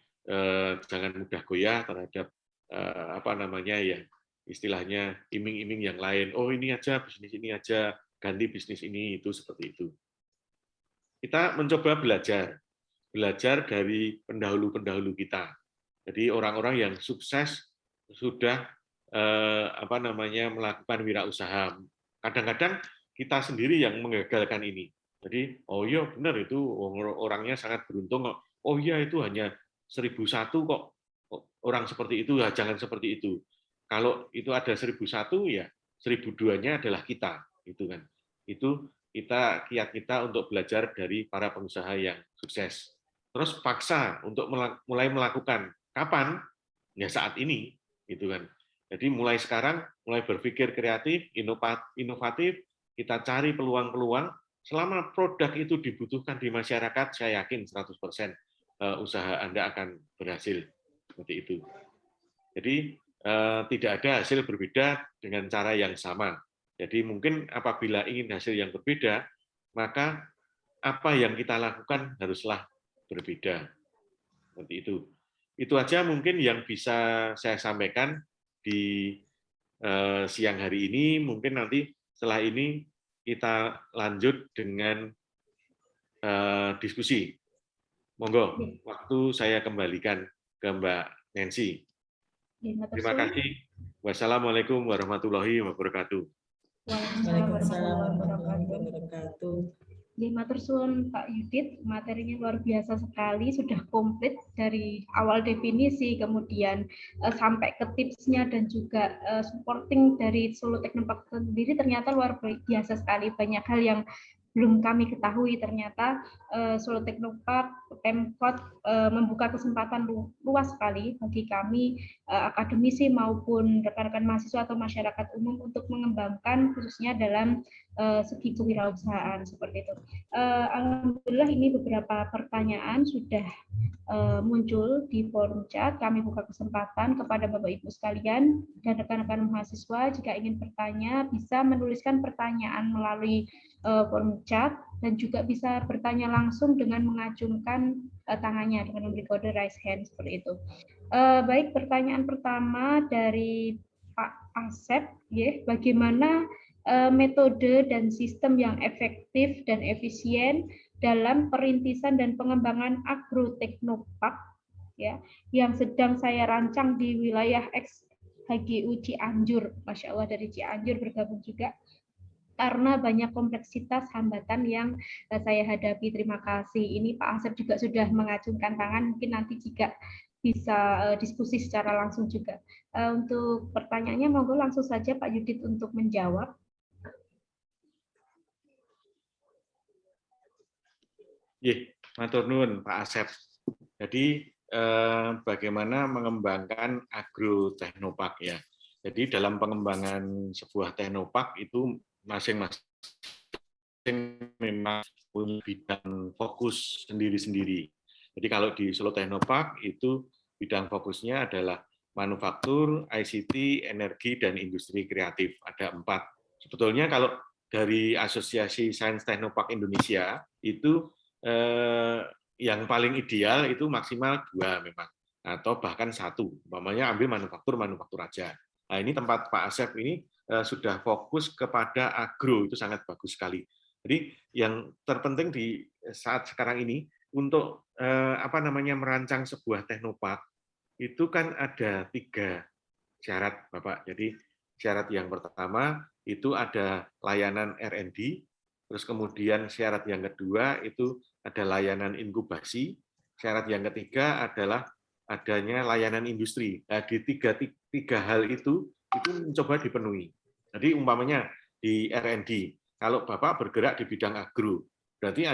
jangan mudah goyah terhadap istilahnya iming-iming yang lain. Oh ini aja, bisnis ini aja, ganti bisnis ini, itu seperti itu. Kita mencoba belajar dari pendahulu-pendahulu kita. Jadi orang-orang yang sukses sudah melakukan wirausaha. Kadang-kadang kita sendiri yang menggagalkan ini. Jadi, oh iya benar itu orangnya sangat beruntung kok. Oh iya itu hanya 1001 kok. Orang seperti itu ya jangan seperti itu. Kalau itu ada 1001 ya 1002-nya adalah kita, gitu kan. Itu kiat kita untuk belajar dari para pengusaha yang sukses. Terus paksa untuk mulai melakukan. Kapan? Ya saat ini, gitu kan. Jadi mulai sekarang, mulai berpikir kreatif, inovatif, kita cari peluang-peluang. Selama produk itu dibutuhkan di masyarakat, saya yakin 100% usaha Anda akan berhasil. Seperti itu. Jadi tidak ada hasil berbeda dengan cara yang sama. Jadi mungkin apabila ingin hasil yang berbeda, maka apa yang kita lakukan haruslah berbeda. Seperti itu. Itu aja mungkin yang bisa saya sampaikan di siang hari ini. Mungkin nanti setelah ini kita lanjut dengan diskusi. Monggo, waktu saya kembalikan ke Mbak Nancy. Terima kasih. Wassalamualaikum warahmatullahi wabarakatuh. Waalaikumsalam warahmatullahi wabarakatuh. Matur suwun Pak Yudit, materinya luar biasa sekali, sudah komplit dari awal definisi, kemudian sampai ke tipsnya dan juga supporting dari Solo Technopark sendiri ternyata luar biasa sekali, banyak hal yang belum kami ketahui. Ternyata Solo Technopark, Pemkot membuka kesempatan luas sekali bagi kami akademisi maupun rekan-rekan mahasiswa atau masyarakat umum untuk mengembangkan khususnya dalam segi kewirausahaan seperti itu. Alhamdulillah ini beberapa pertanyaan sudah muncul di forum chat. Kami buka kesempatan kepada Bapak Ibu sekalian dan rekan-rekan mahasiswa jika ingin bertanya bisa menuliskan pertanyaan melalui forum chat dan juga bisa bertanya langsung dengan mengacungkan tangannya dengan memberi kode raise hand seperti itu. Baik, pertanyaan pertama dari Pak Asep, ya, bagaimana metode dan sistem yang efektif dan efisien dalam perintisan dan pengembangan agroteknopark ya yang sedang saya rancang di wilayah HGU Cianjur. Masya Allah, dari Cianjur bergabung juga, karena banyak kompleksitas hambatan yang saya hadapi. Terima kasih. Ini Pak Asep juga sudah mengacungkan tangan, mungkin nanti jika bisa diskusi secara langsung juga. Untuk pertanyaannya monggo langsung saja Pak Yudit untuk menjawab. Matur nuwun Pak Asep. Jadi bagaimana mengembangkan agroteknopark ya. Jadi dalam pengembangan sebuah teknopark itu masing-masing memang punya bidang fokus sendiri-sendiri. Jadi kalau di Solo Technopark itu bidang fokusnya adalah manufaktur, ICT, energi, dan industri kreatif. Ada 4. Sebetulnya kalau dari Asosiasi Sains Technopark Indonesia itu yang paling ideal itu maksimal 2 memang, atau bahkan 1. Umpamanya ambil manufaktur aja. Nah ini tempat Pak Asep ini sudah fokus kepada agro, itu sangat bagus sekali. Jadi yang terpenting di saat sekarang ini untuk merancang sebuah teknopark itu kan ada 3 syarat, Bapak. Jadi syarat yang pertama itu ada layanan R&D, terus kemudian syarat yang kedua itu ada layanan inkubasi, syarat yang ketiga adalah adanya layanan industri. Nah, di tiga hal itu mencoba dipenuhi. Jadi umpamanya di R&D, kalau Bapak bergerak di bidang agro, berarti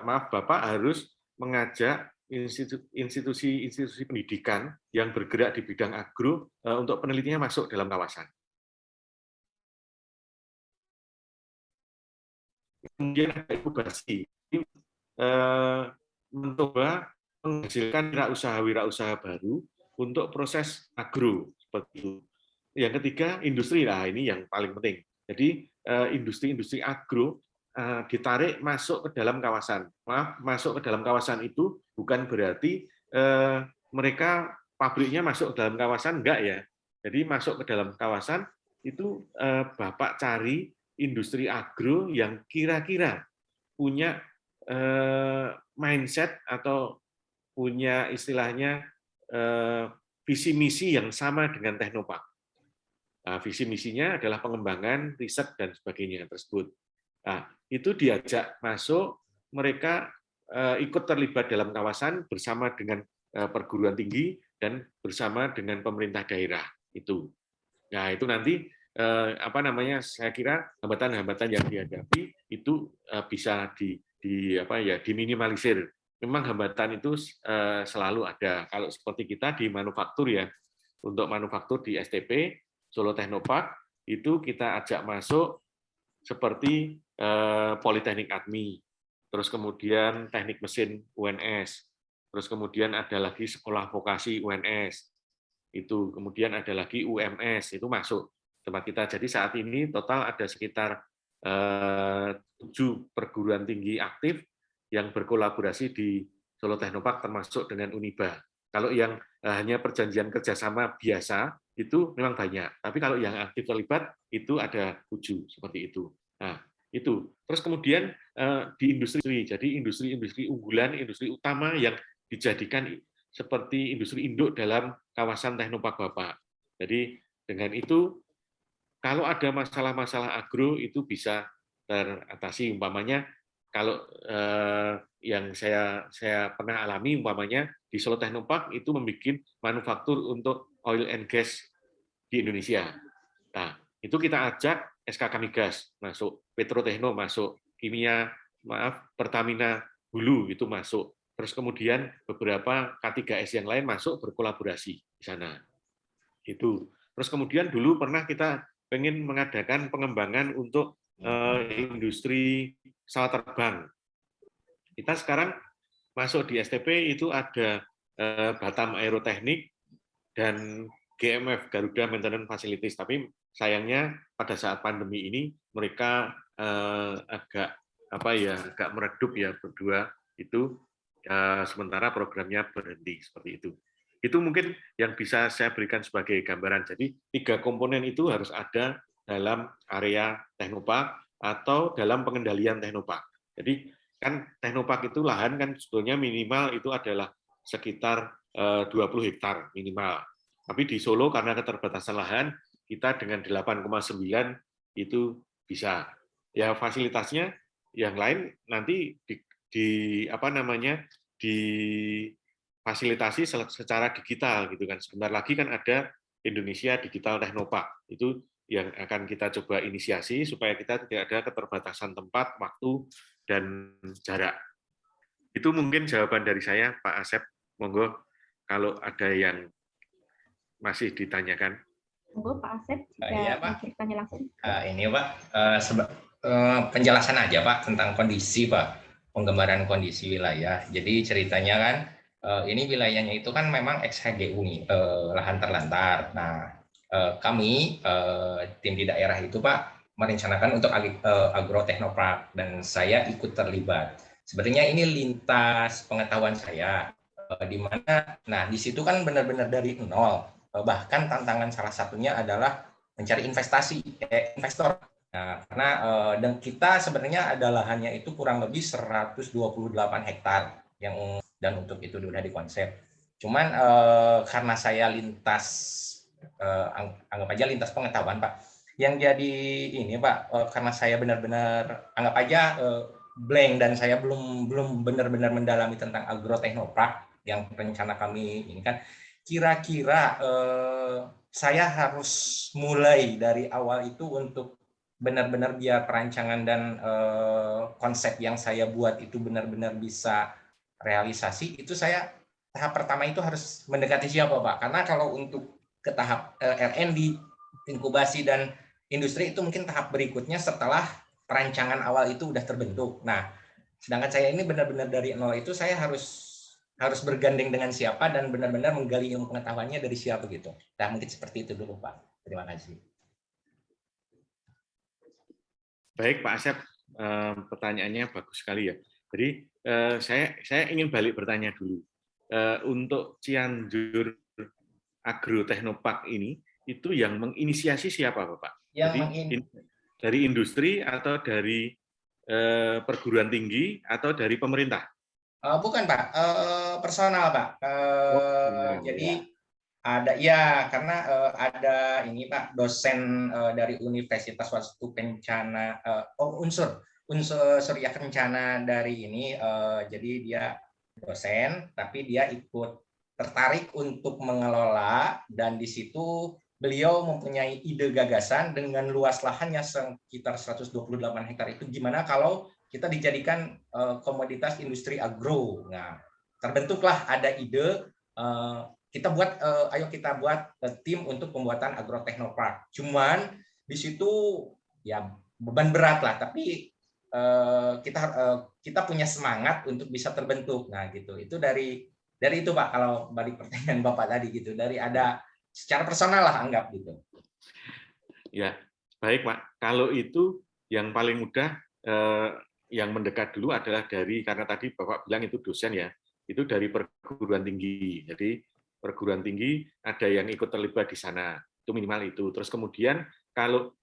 Bapak harus mengajak institusi pendidikan yang bergerak di bidang agro untuk penelitiannya masuk dalam kawasan. Kemudian ada inkubasi, mencoba menghasilkan wirausaha baru untuk proses agro seperti itu. Yang ketiga industri, lah ini yang paling penting. Jadi industri agro ditarik masuk ke dalam kawasan. Masuk ke dalam kawasan itu bukan berarti mereka pabriknya masuk ke dalam kawasan, enggak ya. Jadi masuk ke dalam kawasan itu Bapak cari industri agro yang kira-kira punya mindset atau punya istilahnya visi misi yang sama dengan Teknopark. Nah, visi misinya adalah pengembangan, riset dan sebagainya tersebut. Nah, itu diajak masuk, mereka ikut terlibat dalam kawasan bersama dengan perguruan tinggi dan bersama dengan pemerintah daerah itu. Nah, itu nanti apa namanya? Saya kira hambatan-hambatan yang dihadapi itu bisa diminimalisir. Memang hambatan itu selalu ada. Kalau seperti kita di manufaktur ya, untuk manufaktur di STP Solo Teknopark itu kita ajak masuk seperti Politeknik ADMI, terus kemudian Teknik Mesin UNS, terus kemudian ada lagi Sekolah Vokasi UNS, itu kemudian ada lagi UMS, itu masuk tempat kita. Jadi saat ini total ada sekitar 7 perguruan tinggi aktif yang berkolaborasi di Solo Teknopark termasuk dengan Uniba. Kalau yang hanya perjanjian kerjasama biasa itu memang banyak, tapi kalau yang aktif terlibat itu ada 7 seperti itu. Nah, itu. Terus kemudian di industri, jadi industri-industri unggulan, industri utama yang dijadikan seperti industri induk dalam kawasan Teknopark Bapak. Jadi dengan itu kalau ada masalah-masalah agro itu bisa teratasi. Umpamanya kalau yang saya pernah alami umpamanya di Solo Teknopark itu membuat manufaktur untuk oil and gas di Indonesia. Nah, itu kita ajak SKK Migas masuk, Petrotechno masuk, Pertamina Hulu itu masuk. Terus kemudian beberapa K3S yang lain masuk berkolaborasi di sana. Itu. Terus kemudian dulu pernah kita pengen mengadakan pengembangan untuk industri pesawat terbang. Kita sekarang masuk di STP itu ada Batam Aeroteknik dan GMF Garuda Maintenance Facilities. Tapi sayangnya pada saat pandemi ini mereka agak meredup ya berdua itu, sementara programnya berhenti seperti itu. Itu mungkin yang bisa saya berikan sebagai gambaran. Jadi 3 komponen itu harus ada dalam area Teknopark atau dalam pengendalian Teknopark. Jadi kan Teknopark itu lahan kan sebetulnya minimal itu adalah sekitar 20 hektar minimal. Tapi di Solo karena keterbatasan lahan kita dengan 8,9 itu bisa. Ya fasilitasnya yang lain nanti difasilitasi secara digital gitu kan. Sebentar lagi kan ada Indonesia Digital Teknopark. Itu yang akan kita coba inisiasi supaya kita tidak ada keterbatasan tempat, waktu, dan jarak. Itu mungkin jawaban dari saya, Pak Asep. Monggo kalau ada yang masih ditanyakan. Monggo Pak Asep, jika Iya, Pak. mau bertanya langsung. Ini Pak, penjelasan aja Pak tentang kondisi Pak, penggambaran kondisi wilayah. Jadi ceritanya kan, ini wilayahnya itu kan memang ex-HGU nih, lahan terlantar. Nah, kami tim di daerah itu Pak merencanakan untuk agroteknopark dan saya ikut terlibat. Sebenarnya ini lintas pengetahuan saya, di mana, nah di situ kan benar-benar dari nol. Bahkan tantangan salah satunya adalah mencari investor. Nah, karena dan kita sebenarnya ada lahannya itu kurang lebih 128 hektar dan untuk itu sudah dikonsep. Cuman karena saya lintas anggap aja lintas pengetahuan Pak. Yang jadi ini Pak, karena saya benar-benar anggap aja blank dan saya belum benar-benar mendalami tentang agroteknopark yang rencana kami ini kan. Kira-kira saya harus mulai dari awal itu untuk benar-benar biar perancangan dan konsep yang saya buat itu benar-benar bisa realisasi, itu saya tahap pertama itu harus mendekati siapa Pak? Karena kalau untuk ke tahap R&D, inkubasi dan industri itu mungkin tahap berikutnya setelah perancangan awal itu udah terbentuk. Nah, sedangkan saya ini benar-benar dari nol itu saya harus bergandeng dengan siapa dan benar-benar menggali ilmu pengetahuannya dari siapa gitu. Nah, mungkin seperti itu dulu Pak. Terima kasih. Baik Pak Asep, pertanyaannya bagus sekali ya. Jadi saya ingin balik bertanya dulu. Untuk Cianjur Agroteknopark ini itu yang menginisiasi siapa, Bapak? Jadi dari industri atau dari perguruan tinggi atau dari pemerintah? Bukan Pak, personal Pak. Jadi ada karena ada ini Pak, dosen dari Universitas Wastu Kencana, unsur Surya Kencana dari ini, jadi dia dosen, tapi dia ikut tertarik untuk mengelola, dan di situ beliau mempunyai ide gagasan dengan luas lahannya sekitar 128 hektar itu, gimana kalau kita dijadikan komoditas industri agro. Nah, terbentuklah ada ide, ayo kita buat tim untuk pembuatan agrotechnopark. Cuman di situ ya beban berat lah, tapi kita punya semangat untuk bisa terbentuk. Nah, gitu. Itu dari itu Pak, kalau balik pertanyaan Bapak tadi gitu, dari ada secara personal lah anggap gitu. Ya, baik Pak. Kalau itu yang paling mudah yang mendekat dulu adalah karena tadi Bapak bilang itu dosen ya, itu dari perguruan tinggi. Jadi perguruan tinggi ada yang ikut terlibat di sana, itu minimal itu. Terus kemudian kalau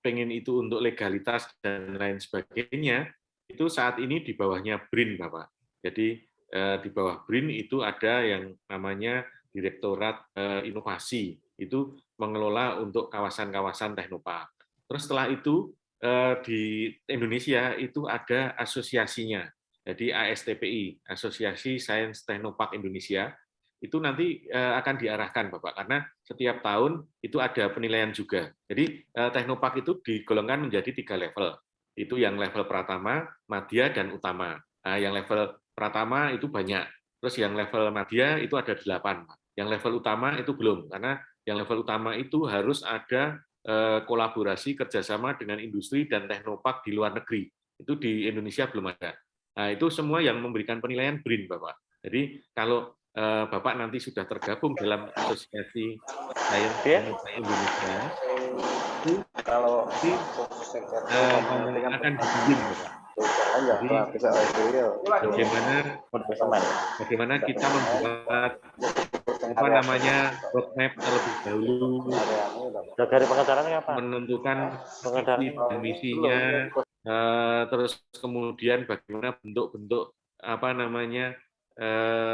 pengen itu untuk legalitas dan lain sebagainya, itu saat ini di bawahnya BRIN, Bapak. Jadi di bawah BRIN itu ada yang namanya Direktorat Inovasi, itu mengelola untuk kawasan-kawasan teknopark. Terus setelah itu di Indonesia itu ada asosiasinya, jadi ASTPI, Asosiasi Sains Teknopark Indonesia, itu nanti akan diarahkan Bapak, karena setiap tahun itu ada penilaian juga. Jadi teknopark itu digolongkan menjadi 3 level, itu yang level pratama, madya, dan utama. Nah, yang level pratama itu banyak, terus yang level madya itu ada 8, yang level utama itu belum, karena yang level utama itu harus ada kolaborasi kerjasama dengan industri dan teknopark di luar negeri. Itu di Indonesia belum ada. Nah, itu semua yang memberikan penilaian BRIN, Bapak. Jadi kalau Bapak nanti sudah tergabung dalam Asosiasi Sains Teknopark Indonesia, itu akan dibimbing, Bapak. Jadi, bagaimana kita membuat roadmap terlebih dahulu, menentukan visi dan misinya, terus kemudian bagaimana bentuk-bentuk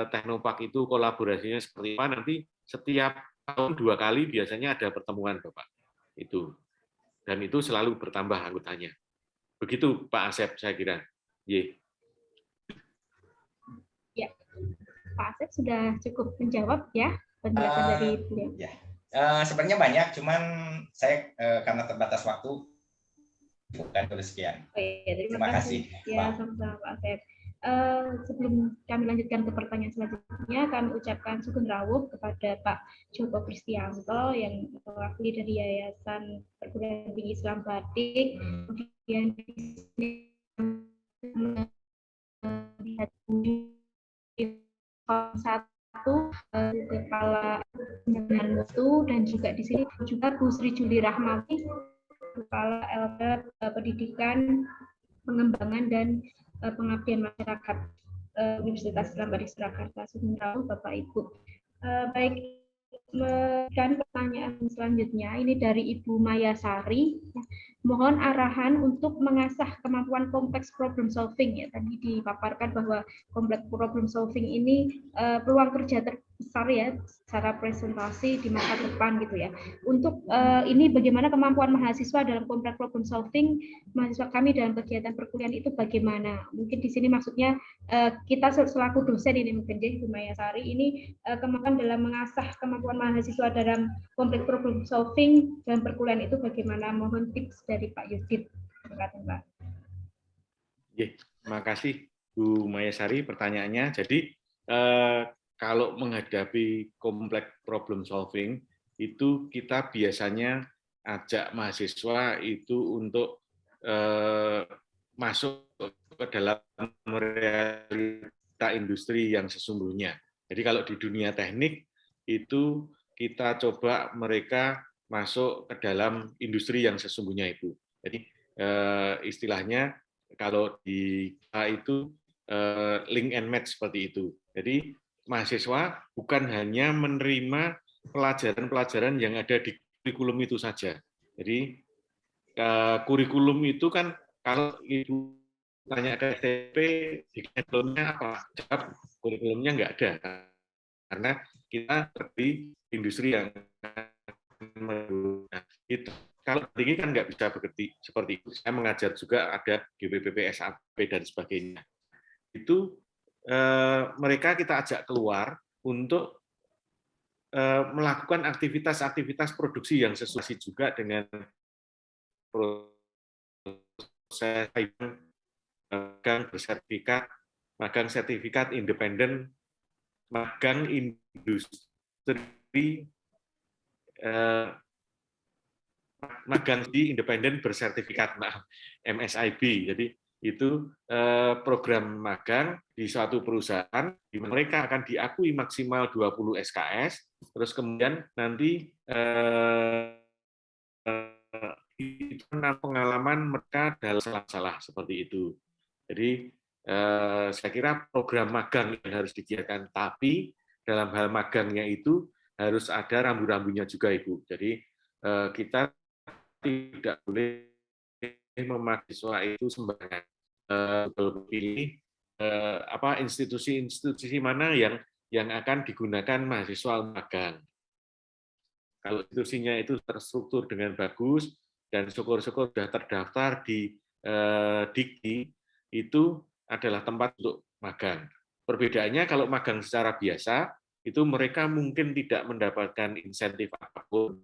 teknopark itu kolaborasinya seperti apa. Nanti setiap tahun 2 kali biasanya ada pertemuan, Bapak. Itu, dan itu selalu bertambah anggotanya. Begitu Pak Asep, saya kira. Ya, Pak Asep sudah cukup menjawab ya penjelasan dari beliau. Ya. Sebenarnya banyak, cuman saya karena terbatas waktu bukan tulis sekian. Terima kasih. Ya, sama-sama Pak Asep. Sebelum kami lanjutkan ke pertanyaan selanjutnya, kami ucapkan sugeng rawuh kepada Pak Joko Kristianto yang mewakili dari Yayasan Perguruan Tinggi Islam Batik, kemudian melihat satu kepala pengembangan mutu, dan juga di sini juga Bu Sri Juli Rahmati, kepala LK Pendidikan, Pengembangan dan Pengabdian Masyarakat Universitas Islam Batik Surakarta. Sugeng rawuh Bapak Ibu. Baik, dan pertanyaan selanjutnya ini dari Ibu Maya Sari. Mohon arahan untuk mengasah kemampuan kompleks problem solving. Ya, tadi dipaparkan bahwa kompleks problem solving ini peluang kerja terbesar ya secara presentasi di masa depan gitu ya. Untuk ini bagaimana kemampuan mahasiswa dalam kompleks problem solving, mahasiswa kami dalam kegiatan perkuliahan itu bagaimana? Mungkin di sini maksudnya kita selaku dosen ini mungkin Ibu Maya Sari ini kemampuan dalam mengasah kemampuan mahasiswa dalam kompleks problem solving dalam perkuliahan itu bagaimana? Mohon tips dari Pak Yudit. Terima kasih, Pak. Terima kasih Bu Maya Sari pertanyaannya. Jadi kalau menghadapi kompleks problem solving itu kita biasanya ajak mahasiswa itu untuk masuk ke dalam realita industri yang sesungguhnya. Jadi kalau di dunia teknik itu kita coba mereka masuk ke dalam industri yang sesungguhnya itu. Jadi istilahnya kalau di itu link and match seperti itu. Jadi mahasiswa bukan hanya menerima pelajaran-pelajaran yang ada di kurikulum itu saja. Jadi kurikulum itu kan kalau Ibu tanya ke STP, kurikulumnya apa? Jawab, kurikulumnya nggak ada. Karena kita di industri yang itu kalau ini kan nggak bisa bekerja seperti itu. Saya mengajar juga ada GPPP, SAP dan sebagainya. Itu mereka kita ajak keluar untuk melakukan aktivitas-aktivitas produksi yang sesuai juga dengan proses magang bersertifikat, magang sertifikat independen, magang industri, magang di independen bersertifikat, MSIB. Jadi itu program magang di suatu perusahaan di mana mereka akan diakui maksimal 20 SKS, terus kemudian nanti itu pengalaman mereka dalam salah seperti itu. Jadi saya kira program magang yang harus disediakan, tapi dalam hal magangnya itu harus ada rambu-rambunya juga, Ibu. Jadi kita tidak boleh mahasiswa itu sembarangan pilih institusi-institusi mana yang akan digunakan mahasiswa magang. Kalau institusinya itu terstruktur dengan bagus dan syukur-syukur sudah terdaftar di Dikti, itu adalah tempat untuk magang. Perbedaannya kalau magang secara biasa itu mereka mungkin tidak mendapatkan insentif apapun.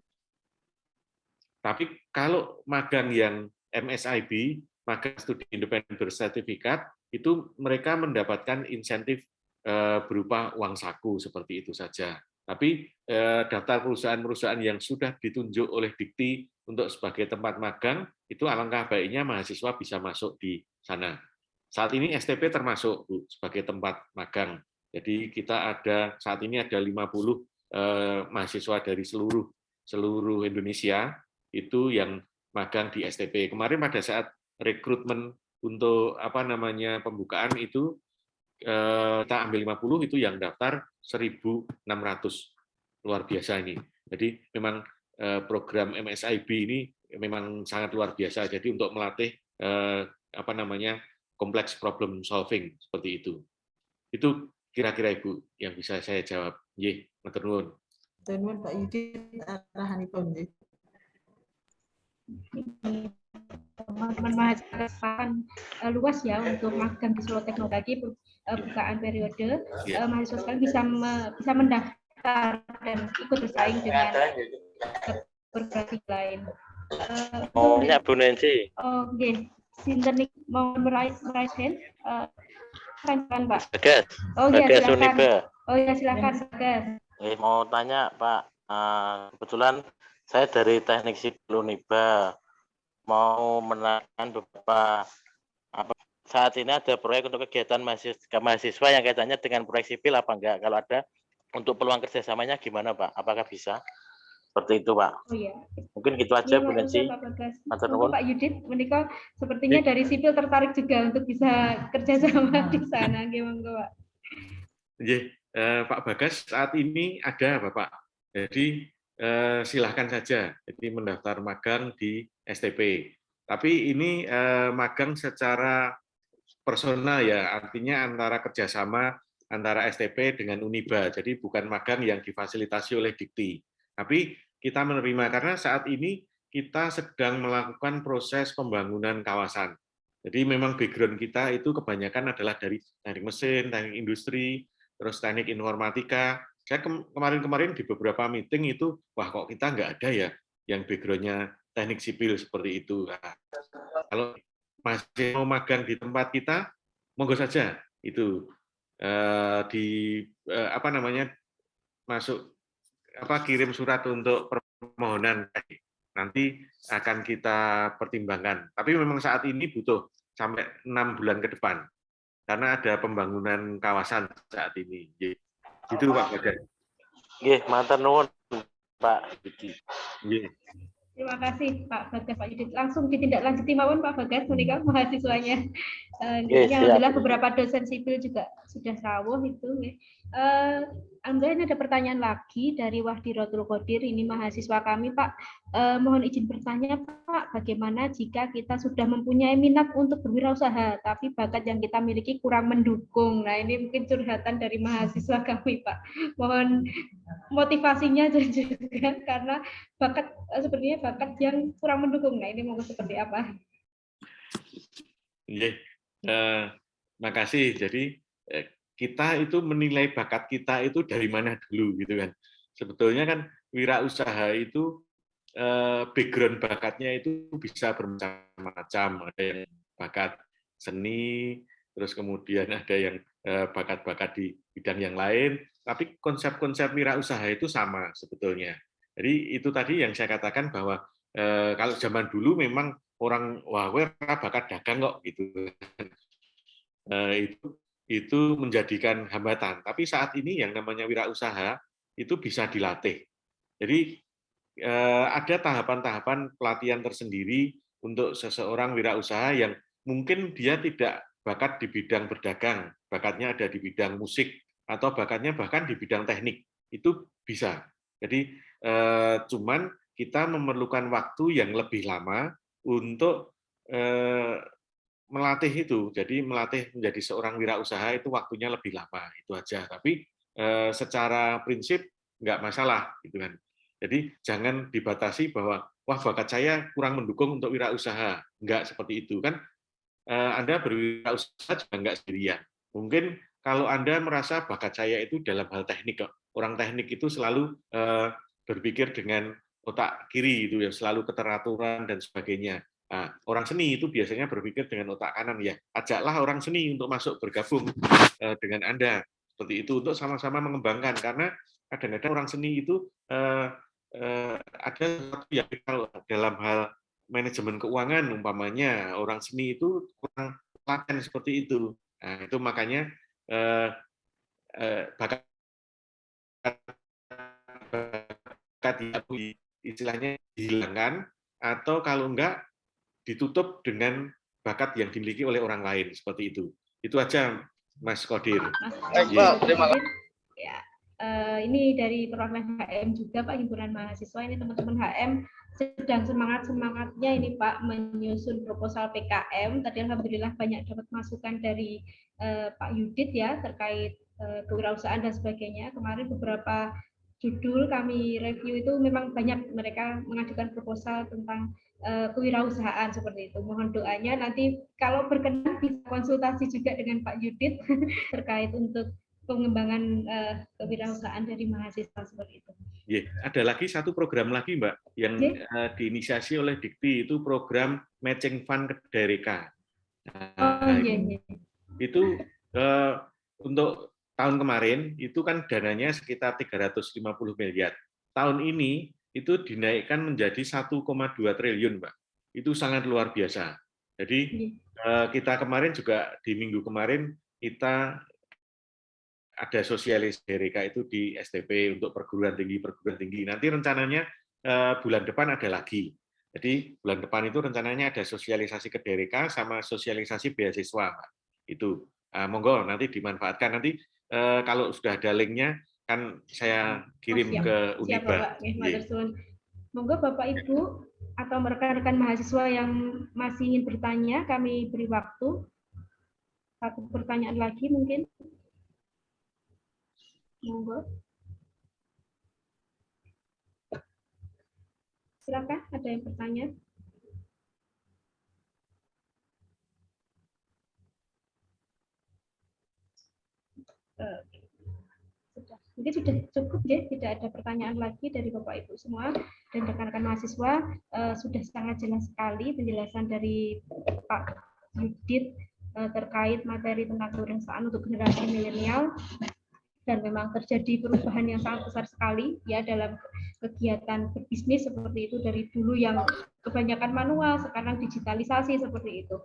Tapi kalau magang yang MSIB, magang studi independen bersertifikat, itu mereka mendapatkan insentif berupa uang saku seperti itu saja. Tapi daftar perusahaan-perusahaan yang sudah ditunjuk oleh Dikti untuk sebagai tempat magang, itu alangkah baiknya mahasiswa bisa masuk di sana. Saat ini STP termasuk, Bu, sebagai tempat magang. Jadi kita saat ini ada 50 mahasiswa dari seluruh Indonesia itu yang magang di STP. Kemarin pada saat rekrutmen untuk pembukaan itu kita ambil 50, itu yang daftar 1.600. Luar biasa ini. Jadi memang program MSIB ini memang sangat luar biasa. Jadi untuk melatih kompleks problem solving seperti itu. Itu kira-kira Ibu yang bisa saya jawab. Nggih, matur nuwun. Teman Pak Yudit arahanipun nggih. Teman-teman mahasiswa luas ya untuk magang di Solo Teknologi bukaan periode. Mahasiswa sekalian bisa mendaftar dan ikut bersaing dengan berbagai lain. Maunya Bu Nancy. Oke, sinten mau meraih hand? Kan Pak. Bagas. Oh iya, Bagas silakan. Uniba. Oh ya, silakan Bagas. Mau tanya Pak, kebetulan saya dari Teknik Sipil Uniba, mau menanyakan beberapa saat ini ada proyek untuk kegiatan mahasiswa yang kaitannya dengan proyek sipil apa enggak? Kalau ada, untuk peluang kerjasamanya gimana Pak? Apakah bisa? Seperti itu Pak. Oh iya. Mungkin gitu aja Bu Nancy. Untuk Pak Yudit, menikah sepertinya dari sipil tertarik juga untuk bisa kerjasama di sana. Gimana Pak? Pak Bagas, saat ini ada Bapak. Jadi silahkan saja jadi mendaftar magang di STP. Tapi ini magang secara personal ya, artinya antara kerjasama antara STP dengan Uniba. Jadi bukan magang yang difasilitasi oleh Dikti. Tapi kita menerima karena saat ini kita sedang melakukan proses pembangunan kawasan. Jadi memang background kita itu kebanyakan adalah dari teknik mesin, teknik industri, terus teknik informatika. Saya kemarin di beberapa meeting itu, wah kok kita nggak ada ya yang background-nya teknik sipil seperti itu. Nah, kalau masih mau magang di tempat kita, monggo saja itu kirim surat untuk permohonan, nanti akan kita pertimbangkan. Tapi memang saat ini butuh sampai 6 bulan ke depan karena ada pembangunan kawasan saat ini. Itu Pak Bagas. Nggih, matur nuwun Pak Yudit. Nggih. Terima kasih Pak Bagas, Pak Yudit. Langsung ditindaklanjuti mawon Pak Bagas, menikah mahasiswanya. Alhamdulillah beberapa dosen sipil juga sudah rawuh itu. Alhamdulillah ini ada pertanyaan lagi dari Wahdi Rotul Qadir, ini mahasiswa kami Pak. Mohon izin bertanya Pak, bagaimana jika kita sudah mempunyai minat untuk berwirausaha, tapi bakat yang kita miliki kurang mendukung. Nah ini mungkin curhatan dari mahasiswa kami Pak. Mohon motivasinya juga karena bakat sepertinya bakat yang kurang mendukung. Nah ini mau seperti apa? Makasih. Jadi kita itu menilai bakat kita itu dari mana dulu gitu kan. Sebetulnya kan wirausaha itu background bakatnya itu bisa bermacam-macam. Ada yang bakat seni, terus kemudian ada yang bakat-bakat di bidang yang lain. Tapi konsep-konsep wirausaha itu sama sebetulnya. Jadi itu tadi yang saya katakan bahwa kalau zaman dulu memang orang wah bakat dagang kok gitu. Itu menjadikan hambatan. Tapi saat ini yang namanya wirausaha itu bisa dilatih. Jadi ada tahapan-tahapan pelatihan tersendiri untuk seseorang wirausaha yang mungkin dia tidak bakat di bidang berdagang, bakatnya ada di bidang musik, atau bakatnya bahkan di bidang teknik. Itu bisa. Jadi cuman kita memerlukan waktu yang lebih lama untuk melatih itu. Jadi melatih menjadi seorang wirausaha itu waktunya lebih lama, itu aja. Tapi secara prinsip nggak masalah, gitu kan. Jadi jangan dibatasi bahwa wah bakat saya kurang mendukung untuk wirausaha. Nggak seperti itu kan. Anda berwirausaha juga nggak sendirian. Mungkin kalau Anda merasa bakat saya itu dalam hal teknik, orang teknik itu selalu berpikir dengan otak kiri itu ya, selalu keteraturan dan sebagainya. Nah, orang seni itu biasanya berpikir dengan otak kanan ya. Ajaklah orang seni untuk masuk bergabung dengan Anda seperti itu untuk sama-sama mengembangkan, karena kadang-kadang orang seni itu ada sesuatu yang kalau dalam hal manajemen keuangan umpamanya orang seni itu kurang laten seperti itu. Nah, itu makanya bakat istilahnya dihilangkan, atau kalau enggak ditutup dengan bakat yang dimiliki oleh orang lain seperti itu. Itu aja Mas Qadir. Baik Pak, terima kasih. Ya, ini dari perwakilan HM juga Pak, himpunan mahasiswa ini teman-teman HM sedang semangat-semangatnya ini Pak menyusun proposal PKM. Tadi alhamdulillah banyak dapat masukan dari Pak Yudit ya terkait kewirausahaan dan sebagainya. Kemarin beberapa judul kami review itu memang banyak mereka mengajukan proposal tentang kewirausahaan seperti itu. Mohon doanya nanti kalau berkenan bisa konsultasi juga dengan Pak Yudit terkait untuk pengembangan kewirausahaan dari mahasiswa seperti itu. Ada lagi satu program lagi Mbak yang diinisiasi oleh Dikti, itu program Matching Fund Kedereka. Itu untuk tahun kemarin itu kan dananya sekitar 350 miliar. Tahun ini itu dinaikkan menjadi 1,2 triliun, Mbak. Itu sangat luar biasa. Jadi kita kemarin juga di minggu kemarin kita ada sosialisasi Kedereka itu di STP untuk perguruan tinggi. Nanti rencananya bulan depan ada lagi. Jadi bulan depan itu rencananya ada sosialisasi Kedereka sama sosialisasi beasiswa, Mbak. Itu monggo nanti dimanfaatkan. Nanti kalau sudah ada linknya kan saya kirim ke Uniba. Monggo Bapak Ibu atau rekan-rekan mahasiswa yang masih ingin bertanya, kami beri waktu. Satu pertanyaan lagi mungkin. Monggo. Silakan, ada yang bertanya? Mungkin sudah cukup ya, tidak ada pertanyaan lagi dari Bapak Ibu semua dan rekan-rekan mahasiswa. Sudah sangat jelas sekali penjelasan dari Pak Yudit terkait materi tentang kewirausahaan untuk generasi milenial. Dan memang terjadi perubahan yang sangat besar sekali ya dalam kegiatan berbisnis seperti itu, dari dulu yang kebanyakan manual sekarang digitalisasi seperti itu.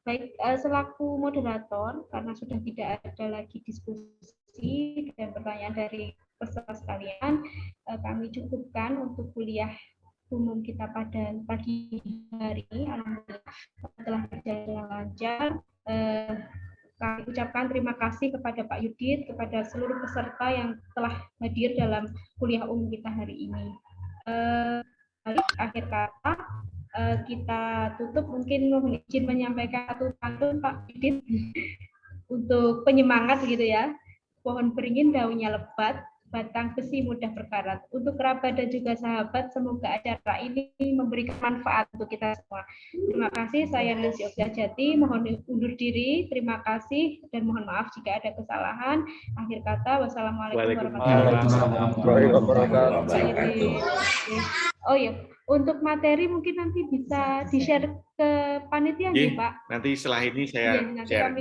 Baik, selaku moderator karena sudah tidak ada lagi diskusi dan pertanyaan dari peserta sekalian, kami cukupkan untuk kuliah umum kita pada pagi hari ini. Alhamdulillah telah berjalan lancar. kami ucapkan terima kasih kepada Pak Yudit, kepada seluruh peserta yang telah hadir dalam kuliah umum kita hari ini. Akhir kata, kita tutup, mungkin mohon izin menyampaikan satu pantun Pak Yudit untuk penyemangat gitu ya. Pohon beringin daunnya lebat, batang besi mudah berkarat. Untuk kerabat dan juga sahabat, semoga acara ini memberikan manfaat untuk kita semua. Terima kasih, saya Nancy Okta Jati, mohon undur diri, terima kasih, dan mohon maaf jika ada kesalahan. Akhir kata, wassalamualaikum warahmatullahi wabarakatuh. Oh ya, untuk materi mungkin nanti bisa di-share ke panitia nih, Pak. Nanti setelah ini saya share.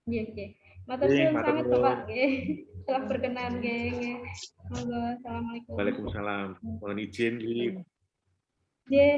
Iya. Matur suwun sangat Bapak nggih. Telah berkenan nggih. Monggo, assalamualaikum. Waalaikumsalam. Mohon izin, Li. Nggih.